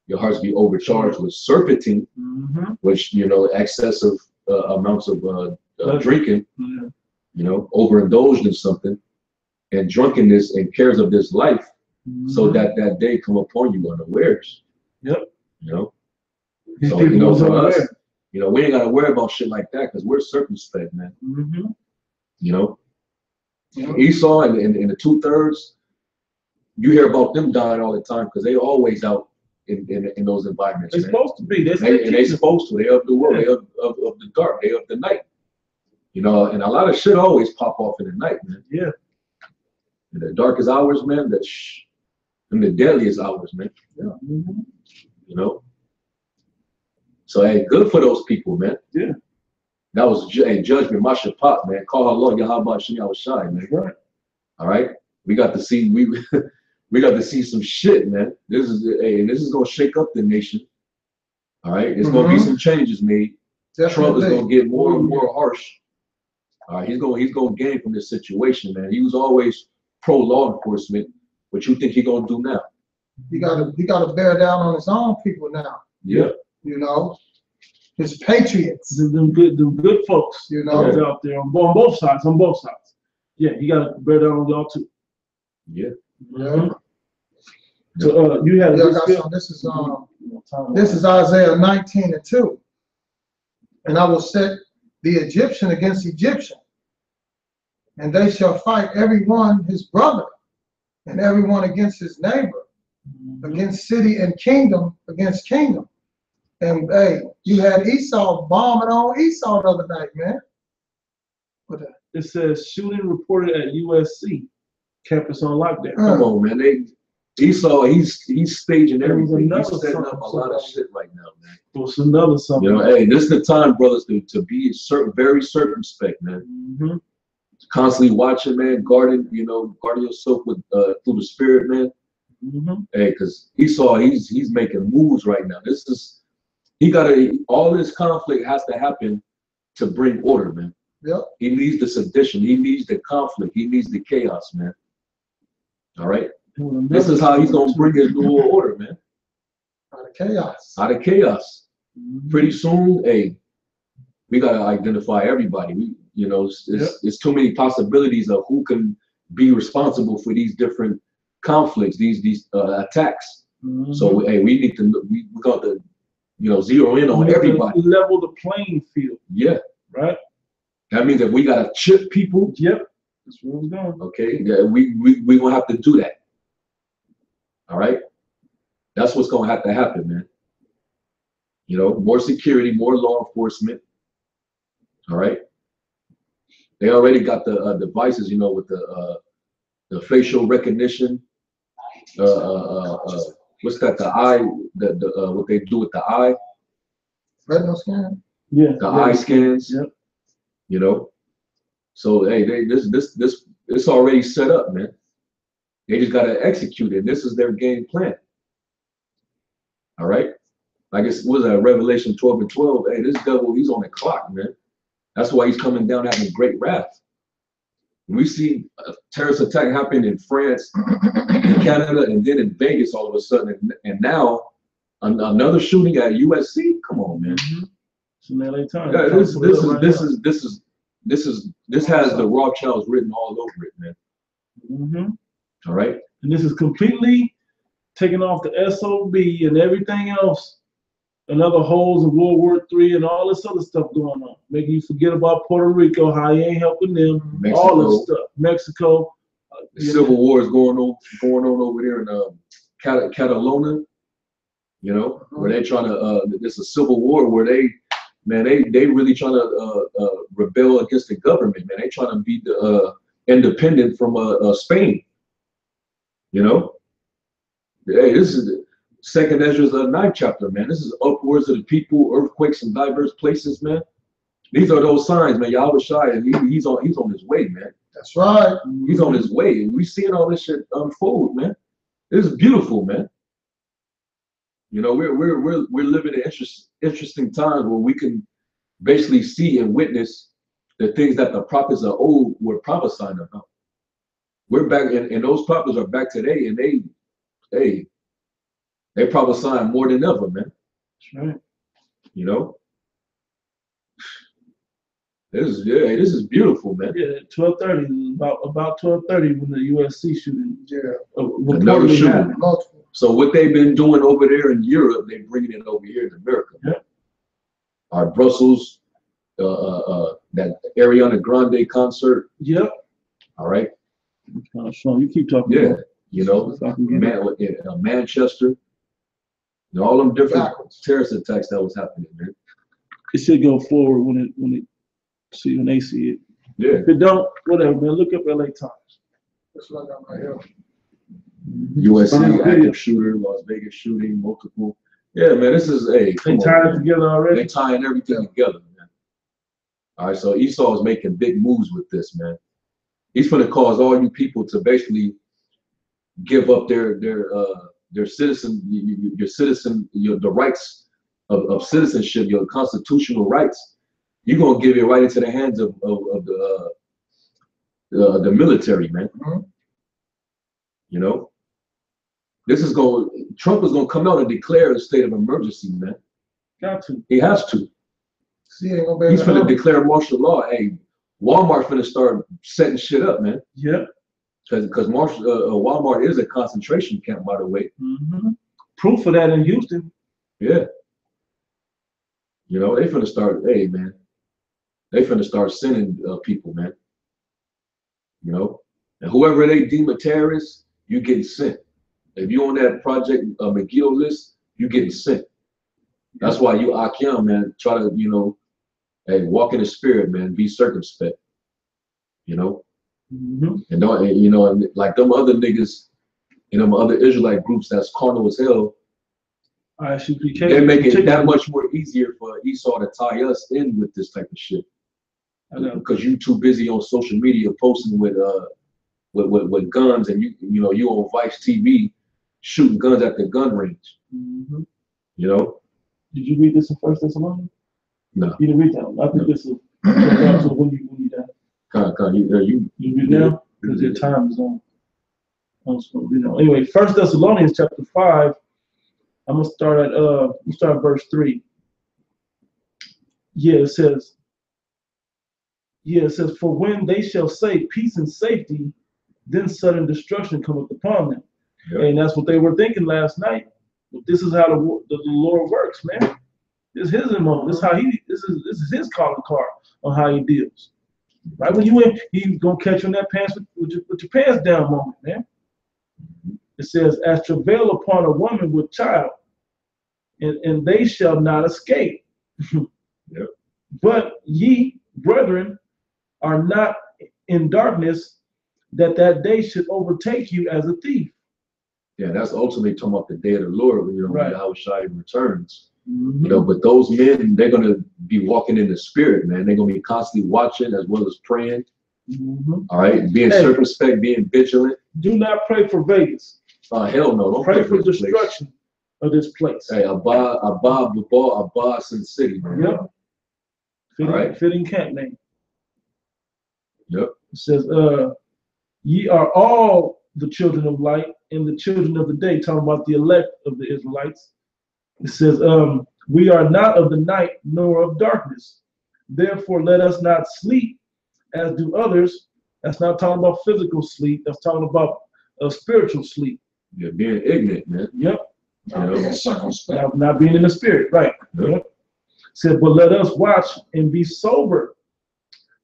your hearts be overcharged with surfeiting, Mhm. which, you know, excessive amounts of drinking, Yeah. you know, overindulged in something, and drunkenness and cares of this life, so Mhm. that day come upon you unawares. Yep. You know, These so people you know, was for us, unaware. you know, we ain't gotta worry about shit like that because we're circumspect, man. Mhm. You know, Yeah. Esau and the 2/3, you hear about them dying all the time because they always out in those environments. They're Man. supposed to be. They supposed to. They of the world. Yeah. They of the dark. They of the night. You know, and a lot of shit always pop off in the night, man. Yeah. In the darkest hours, man. In the deadliest hours, man. Yeah. Mhm. You know. So hey, good for those people, man. Yeah. That was a judgment, my shapat, man. Call Allah, Yahweh, Shia Shai, man. Right. All right. We got to see we got to see some shit, man. This is gonna shake up the nation. All right. There's gonna be some changes made. Trump is gonna get more and more harsh. All right. He's gonna gain from this situation, man. He was always pro law enforcement. What you think he gonna do now? He gotta bear down on his own people now. Yeah. You know, his patriots. Them good folks. You know, that's out there on both sides. On both sides. Yeah, you gotta bear down on y'all too. Yeah. Mhm. So you had yeah, I got some. This is Isaiah 19:2. And I will set the Egyptian against Egyptian, and they shall fight every one his brother, and every one against his neighbor, against city and kingdom against kingdom. And hey, you had Esau bombing on Esau the other night, man. It says shooting reported at USC campus on lockdown. Come on, man. Esau, he's staging everything. He's setting something, up a lot of shit right now, man. What's another something? You know, hey, this is the time, brothers, to be very circumspect, man. Mm-hmm. Constantly watching, man, guarding yourself with through the spirit, man. Mm-hmm. Hey, because Esau, he's making moves right now. All this conflict has to happen to bring order, man. Yep. He needs the sedition. He needs the conflict. He needs the chaos, man. All right. This is how he's gonna bring his new order, man. Out of chaos. Out of chaos. Mm-hmm. Pretty soon, hey, we gotta identify everybody. It's too many possibilities of who can be responsible for these different conflicts, these attacks. Mm-hmm. So hey, we got to zero in on everybody. Level the playing field. Yeah. Right. That means that we gotta chip people. Yep, that's where it's going. Okay, yeah, we gonna have to do that. All right, that's what's gonna have to happen, man. You know, more security, more law enforcement. All right, they already got the devices, you know, with the facial recognition. What's that? The eye, what they do with the eye. Retinal scan. Yeah, The eye scans. Yep. You know, so hey, this it's already set up, man. They just gotta execute it. This is their game plan. All right. Like it was that Revelation 12 and 12. Hey, this devil, he's on the clock, man. That's why he's coming down having great wrath. We see a terrorist attack happen in France, in Canada, and then in Vegas all of a sudden, and now another shooting at USC. Come on, man. It's in LA Times. Yeah, this has the Rothschilds written all over it, man. All right. And this is completely taking off the SOB and everything else, and other holes in World War III and all this other stuff going on, making you forget about Puerto Rico, how he ain't helping them, Mexico. all this stuff. Mexico. The Civil War is going on over there in Catalonia, you know, where they're trying to. It's a civil war where they really trying to rebel against the government, man. They trying to be independent from Spain, you know. Hey, this is Second Ezra's 9th chapter, man. This is upwards of the people, earthquakes in diverse places, man. These are those signs, man. Yahweh Shai, and he's on his way, man. That's right. He's on his way, and we seeing all this shit unfold, man. This is beautiful, man. You know, we're living in interesting times where we can basically see and witness the things that the prophets of old were prophesying about. We're back, and those prophets are back today, and they prophesying more than ever, man. That's right. You know, this is beautiful, man. Yeah, 12:30, about 12:30 when the USC shooting. Yeah. Another shooting. So what they've been doing over there in Europe, they're bringing it over here in America. Yeah. Our Brussels, that Ariana Grande concert. Yep. All right. Sean, you keep talking. Yeah. About You know, Manchester. And all them different terrorist attacks that was happening, man. It should go forward when they see it. Yeah. If it don't, whatever, man. Look up LA Times. That's what I got right here. USC active shooter, Las Vegas shooting, multiple. Yeah, man, this is They tied it together already. They tying everything together, man. All right, so Esau is making big moves with this, man. He's going to cause all you people to basically give up their citizen, the rights of citizenship, your constitutional rights. You're gonna give it right into the hands of the military, man. You know, Trump is gonna come out and declare a state of emergency, man. Got to. He has to. See, He's gonna declare martial law. Hey, Walmart's gonna start setting shit up, man. Yeah. Because Walmart is a concentration camp, by the way. Proof of that in Houston. Yeah. You know, they finna start, hey, man. They finna start sending people, man. You know? And whoever they deem a terrorist, you getting sent. If you on that Project McGill list, you getting sent. That's why you, Akim, man, try to, you know, hey, walk in the spirit, man. Be circumspect. You know? And don't, you know, and like them other niggas and them other Israelite groups that's carnal as hell, they make it that much more easier for Esau to tie us in with this type of shit. Because you too busy on social media posting with guns, and you know you on Vice TV shooting guns at the gun range. You know. Did you read this in First Thessalonians? No. You didn't read that one. I think this is when you done. You read now because your time is on. You know. Anyway, First Thessalonians chapter 5. I'm gonna start at verse 3. It says, for when they shall say peace and safety, then sudden destruction cometh upon them. Yep. And that's what they were thinking last night. But this is how the Lord works, man. This is his MO. This is his calling card on how he deals. Right when you in, he's gonna catch you in that pants with your pants down moment, man. It says, as travail upon a woman with child, and they shall not escape. Yep. But ye, brethren, are not in darkness, that day should overtake you as a thief. Yeah, that's ultimately talking about the day of the Lord, when Right. Yahushua returns. You know, but those men, they're gonna be walking in the spirit, man. They're gonna be constantly watching as well as praying. All right, being circumspect, being vigilant. Do not pray for Vegas. Hell no, don't pray for destruction of this place. Hey, Abba, Sin City, man. Yep. Fitting camp name. Yep. It says, ye are all the children of light and the children of the day, talking about the elect of the Israelites. It says, we are not of the night nor of darkness. Therefore, let us not sleep as do others. That's not talking about physical sleep. That's talking about spiritual sleep. Yeah, being ignorant, man. Yep. Not being in the spirit, right. Yep. Said, but let us watch and be sober.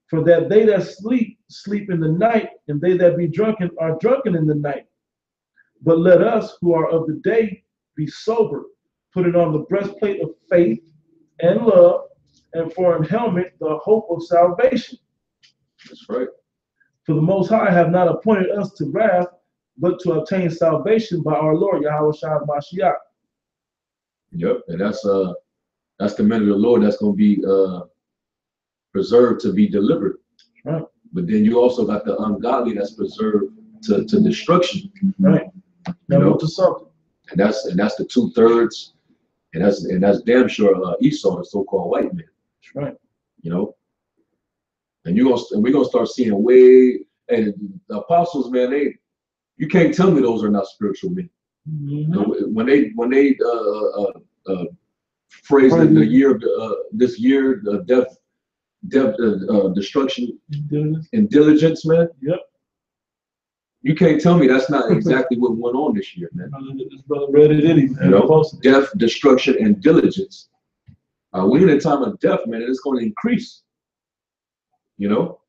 For that they that sleep, sleep in the night, and they that be drunken are drunken in the night. But let us who are of the day be sober, putting on the breastplate of faith and love, and for an helmet the hope of salvation. That's right. For the Most High have not appointed us to wrath, but to obtain salvation by our Lord Yahushua Mashiach. Yep, and that's the men of the Lord that's going to be preserved to be delivered. Right. But then you also got the ungodly that's preserved to destruction. Right. You know, to something. And that's the 2/3, and that's damn sure Esau, the so-called white man. That's right. You know, and we're gonna start seeing way, and the apostles, man, you can't tell me those are not spiritual men. When they phrase the year of this year, the death, destruction, and diligence, man. Yep. You can't tell me that's not exactly what went on this year, man. This brother read it in him. You know, death, destruction, and diligence. We're in a time of death, man, and it's going to increase. You know,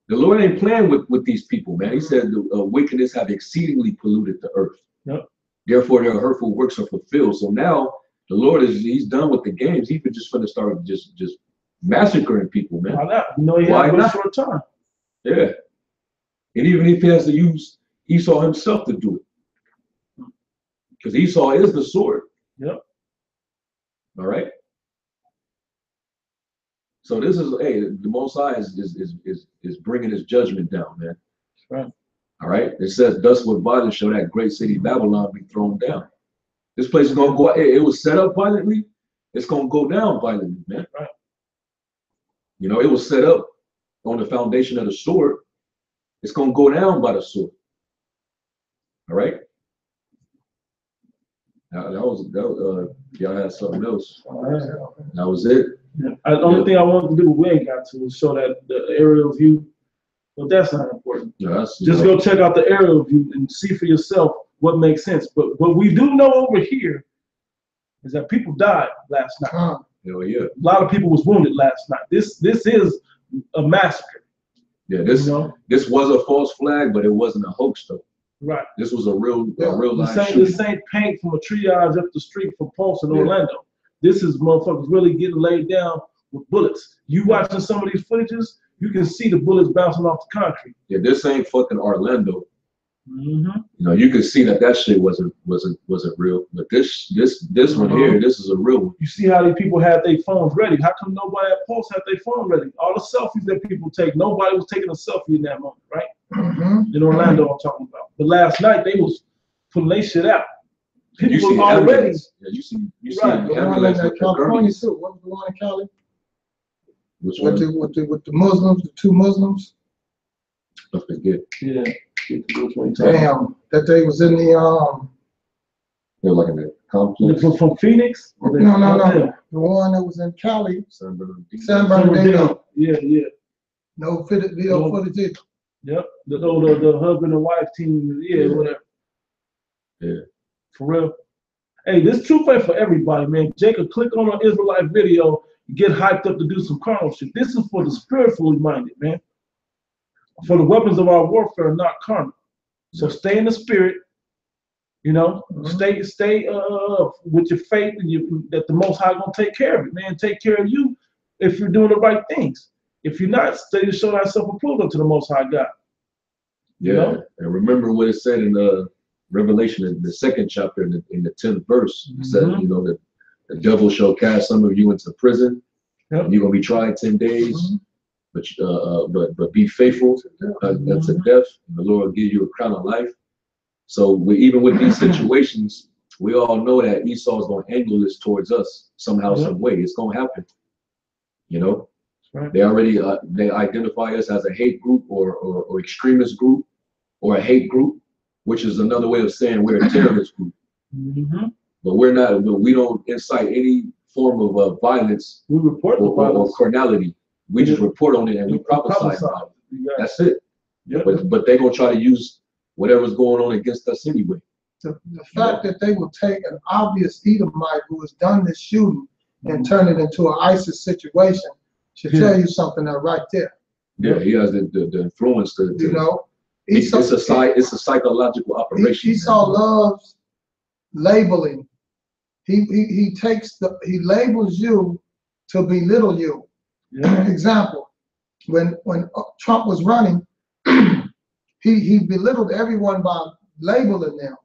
the Lord ain't playing with these people, man. He said the wickedness have exceedingly polluted the earth. Yep. Therefore, their hurtful works are fulfilled. So now the Lord he's done with the games. He's just going to start just massacring people, man. Why not? You know, he had a short time. Yeah. And even if he has to use Esau himself to do it, because Esau is the sword. Yep. All right. So this is, hey, the Most High is bringing his judgment down, man. Right. All right. It says, "Thus with violence shall that great city Babylon be thrown down." This place is gonna go. It was set up violently. It's gonna go down violently, man. Right. You know, it was set up on the foundation of the sword. It's gonna go down by the sword. All right. That was y'all had something else. That was it. Yeah. The only thing I wanted to do, we ain't got to, is show that the aerial view. But that's not important. Yeah, just go check out the aerial view and see for yourself what makes sense. But what we do know over here is that people died last night. Hell yeah. A lot of people was wounded last night. This is a massacre. Yeah, this was a false flag, but it wasn't a hoax though. Right. This was a real life shooting. This ain't paint from a triage up the street from Pulse in Orlando. This is motherfuckers really getting laid down with bullets. You watching some of these footages, you can see the bullets bouncing off the concrete. Yeah, this ain't fucking Orlando. Mm-hmm. You know, you can see that shit wasn't real. But this one here, this is a real one. You see how these people had their phones ready. How come nobody at Pulse had their phone ready? All the selfies that people take, nobody was taking a selfie in that moment, right? In Orlando, I'm talking about. But last night they was putting their shit out. People was already. Yeah, you see right. The one in California too. What was the one in Cali? Which one? With the Muslims, the two Muslims. I forget. Yeah. Damn, that they was in the They're like in the complex. From Phoenix? No. The one that was in Cali. San Bernardino. Yeah. No video footage either. Yep. The husband and wife team. Yeah, whatever. Yeah. For real. Hey, this truth ain't for everybody, man. Jacob, click on an Israelite video get hyped up to do some carnal shit. This is for the spiritually minded, man. For the weapons of our warfare are not carnal. So stay in the spirit, you know, stay with your faith and that the Most High gonna take care of it, man. Take care of you if you're doing the right things. If you're not, stay to show thyself approved unto the Most High God. Yeah, You know? And remember what it said in Revelation, in the 2nd chapter, in the 10th verse. It said, you know, that the devil shall cast some of you into prison. Yep. You're gonna be tried 10 days, but be faithful unto death, and the Lord will give you a crown of life. So even with these situations, we all know that Esau is going to angle this towards us somehow, some way. It's going to happen. You know, they already they identify us as a hate group or extremist group or a hate group, which is another way of saying we're a terrorist group. But we're not. But we don't incite any form of violence. We report or carnality. We just report on it and we prophesy about it. That's it. But they're gonna try to use whatever's going on against us anyway. The fact that they will take an obvious Edomite who has done this shooting and turn it into an ISIS situation should tell you something right there. Yeah, he has the influence to you know. It's a psychological operation. Esau loves labeling. He labels you to belittle you. Example, when Trump was running, he belittled everyone by labeling them.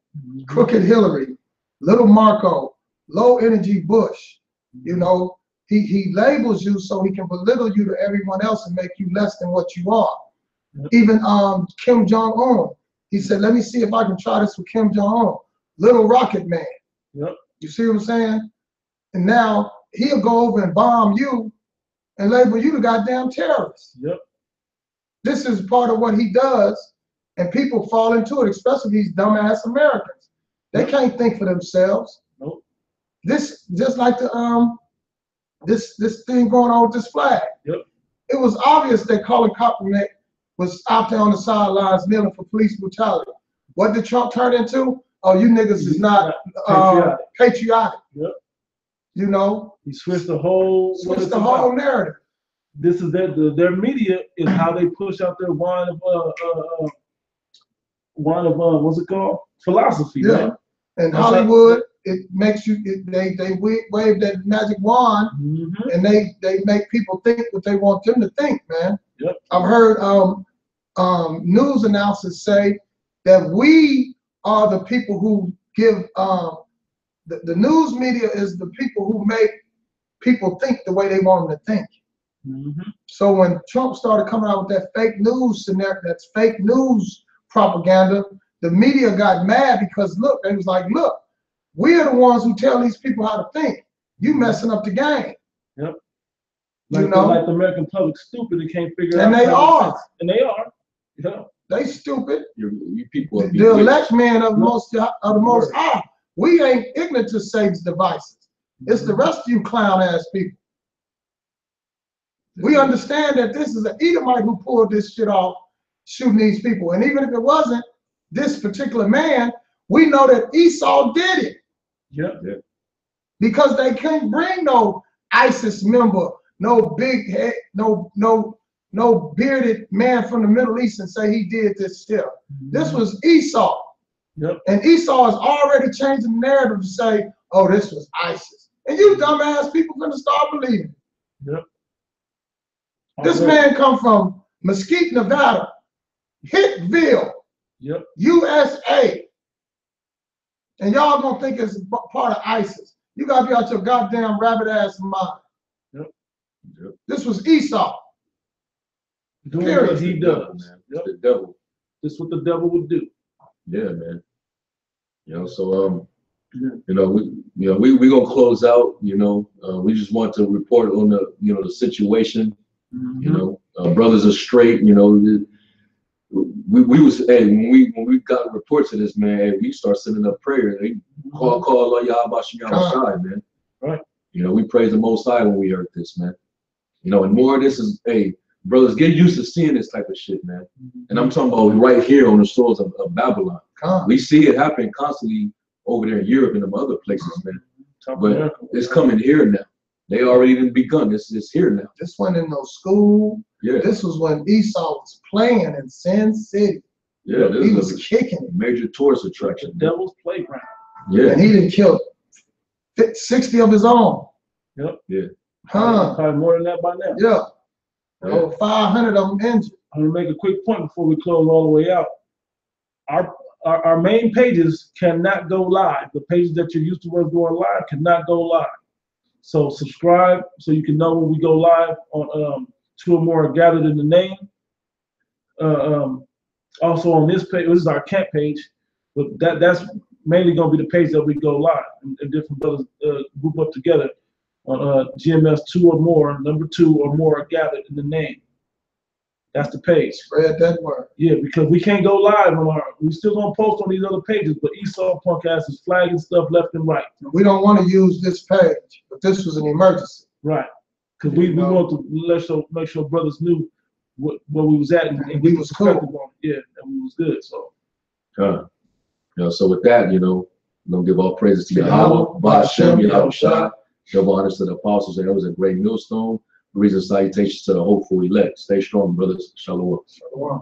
Crooked Hillary, little Marco, low energy Bush. You know, he labels you so he can belittle you to everyone else and make you less than what you are. Even Kim Jong-un, he said, let me see if I can try this with Kim Jong-un. Little rocket man. You see what I'm saying? And now he'll go over and bomb you and label you the goddamn terrorist. This is part of what he does, and people fall into it, especially these dumbass Americans. They can't think for themselves. This just like the this thing going on with this flag. It was obvious that Colin Kaepernick was out there on the sidelines kneeling for police brutality. What did Trump turn into? Oh, you niggas is not patriotic. You know, he switched the whole narrative. This is their media is how they push out their wine of what's it called? Philosophy. Man. And Hollywood, it makes you they wave that magic wand and they make people think what they want them to think, man. I've heard news announcers say that we are the people who give the news media is the people who make people think the way they want them to think. So when Trump started coming out with that fake news scenario, that's fake news propaganda, the media got mad because look, they was like, look, we're the ones who tell these people how to think. You messing up the game. Like, you know, like the American public stupid, they can't figure out. And they are. And they are. They stupid. You people are the elect man of the most high. We ain't ignorant to Satan's devices. It's the rest of you clown ass people. We understand that this is an Edomite who pulled this shit off, shooting these people. And even if it wasn't this particular man, we know that Esau did it. Because they can't bring no ISIS member, no big head, no bearded man from the Middle East and say he did this shit. This was Esau. And Esau is already changing the narrative to say, oh, this was ISIS. And you dumbass people gonna start believing. This man come from Mesquite, Nevada, Hitville, USA. And y'all gonna think it's part of ISIS. You gotta be out your goddamn rabbit ass mind. This was Esau. Doing what he does. The devil. This is what the devil would do. Yeah, man. You know, so you know, we gonna close out. You know, we just want to report on the the situation. You know, brothers are straight. You know, we was when we got reports of this, man, we start sending up prayer. They call Allah Yahweh Shai, man. You know, we praise the Most High when we heard this, man. You know, and more of this is, brothers, get used to seeing this type of shit, man. And I'm talking about right here on the shores of Babylon. We see it happen constantly over there in Europe and them other places, man. But it's coming here now. They already done begun. It's here now. This wasn't in no school. Yeah. This was when Esau was playing in Sin City. Yeah, He was kicking it. Major tourist attraction. The devil's playground. Yeah. And he didn't kill 60 of his own. Yep. Yeah. Huh. Probably more than that by now. Yeah. Yeah. Over 500 of them injured. I'm gonna make a quick point before we close all the way out. Our main pages cannot go live. The pages that you're used to us going live cannot go live. So subscribe so you can know when we go live on two or more are gathered in the name. Also on this page, this is our camp page, but that's mainly gonna be the page that we go live and different brothers group up together on GMS 2 or more, number 2 or more are gathered in the name. That's the page. Spread that word. Yeah, because we can't go live on we still gonna post on these other pages, but Esau punk ass is flagging stuff left and right. We don't want to use this page, but this was an emergency. Right. Because we want to make sure brothers knew where we was at and we was cool. On it. Yeah, and we was good. So so with that, I'm gonna give all praises to Yahweh, Ba'ashem, Yahweh Shai, double honors to the apostles and elders, a great millstone. Reason salutations to the hopeful elect. Stay strong, brothers. Shalom. Shalom.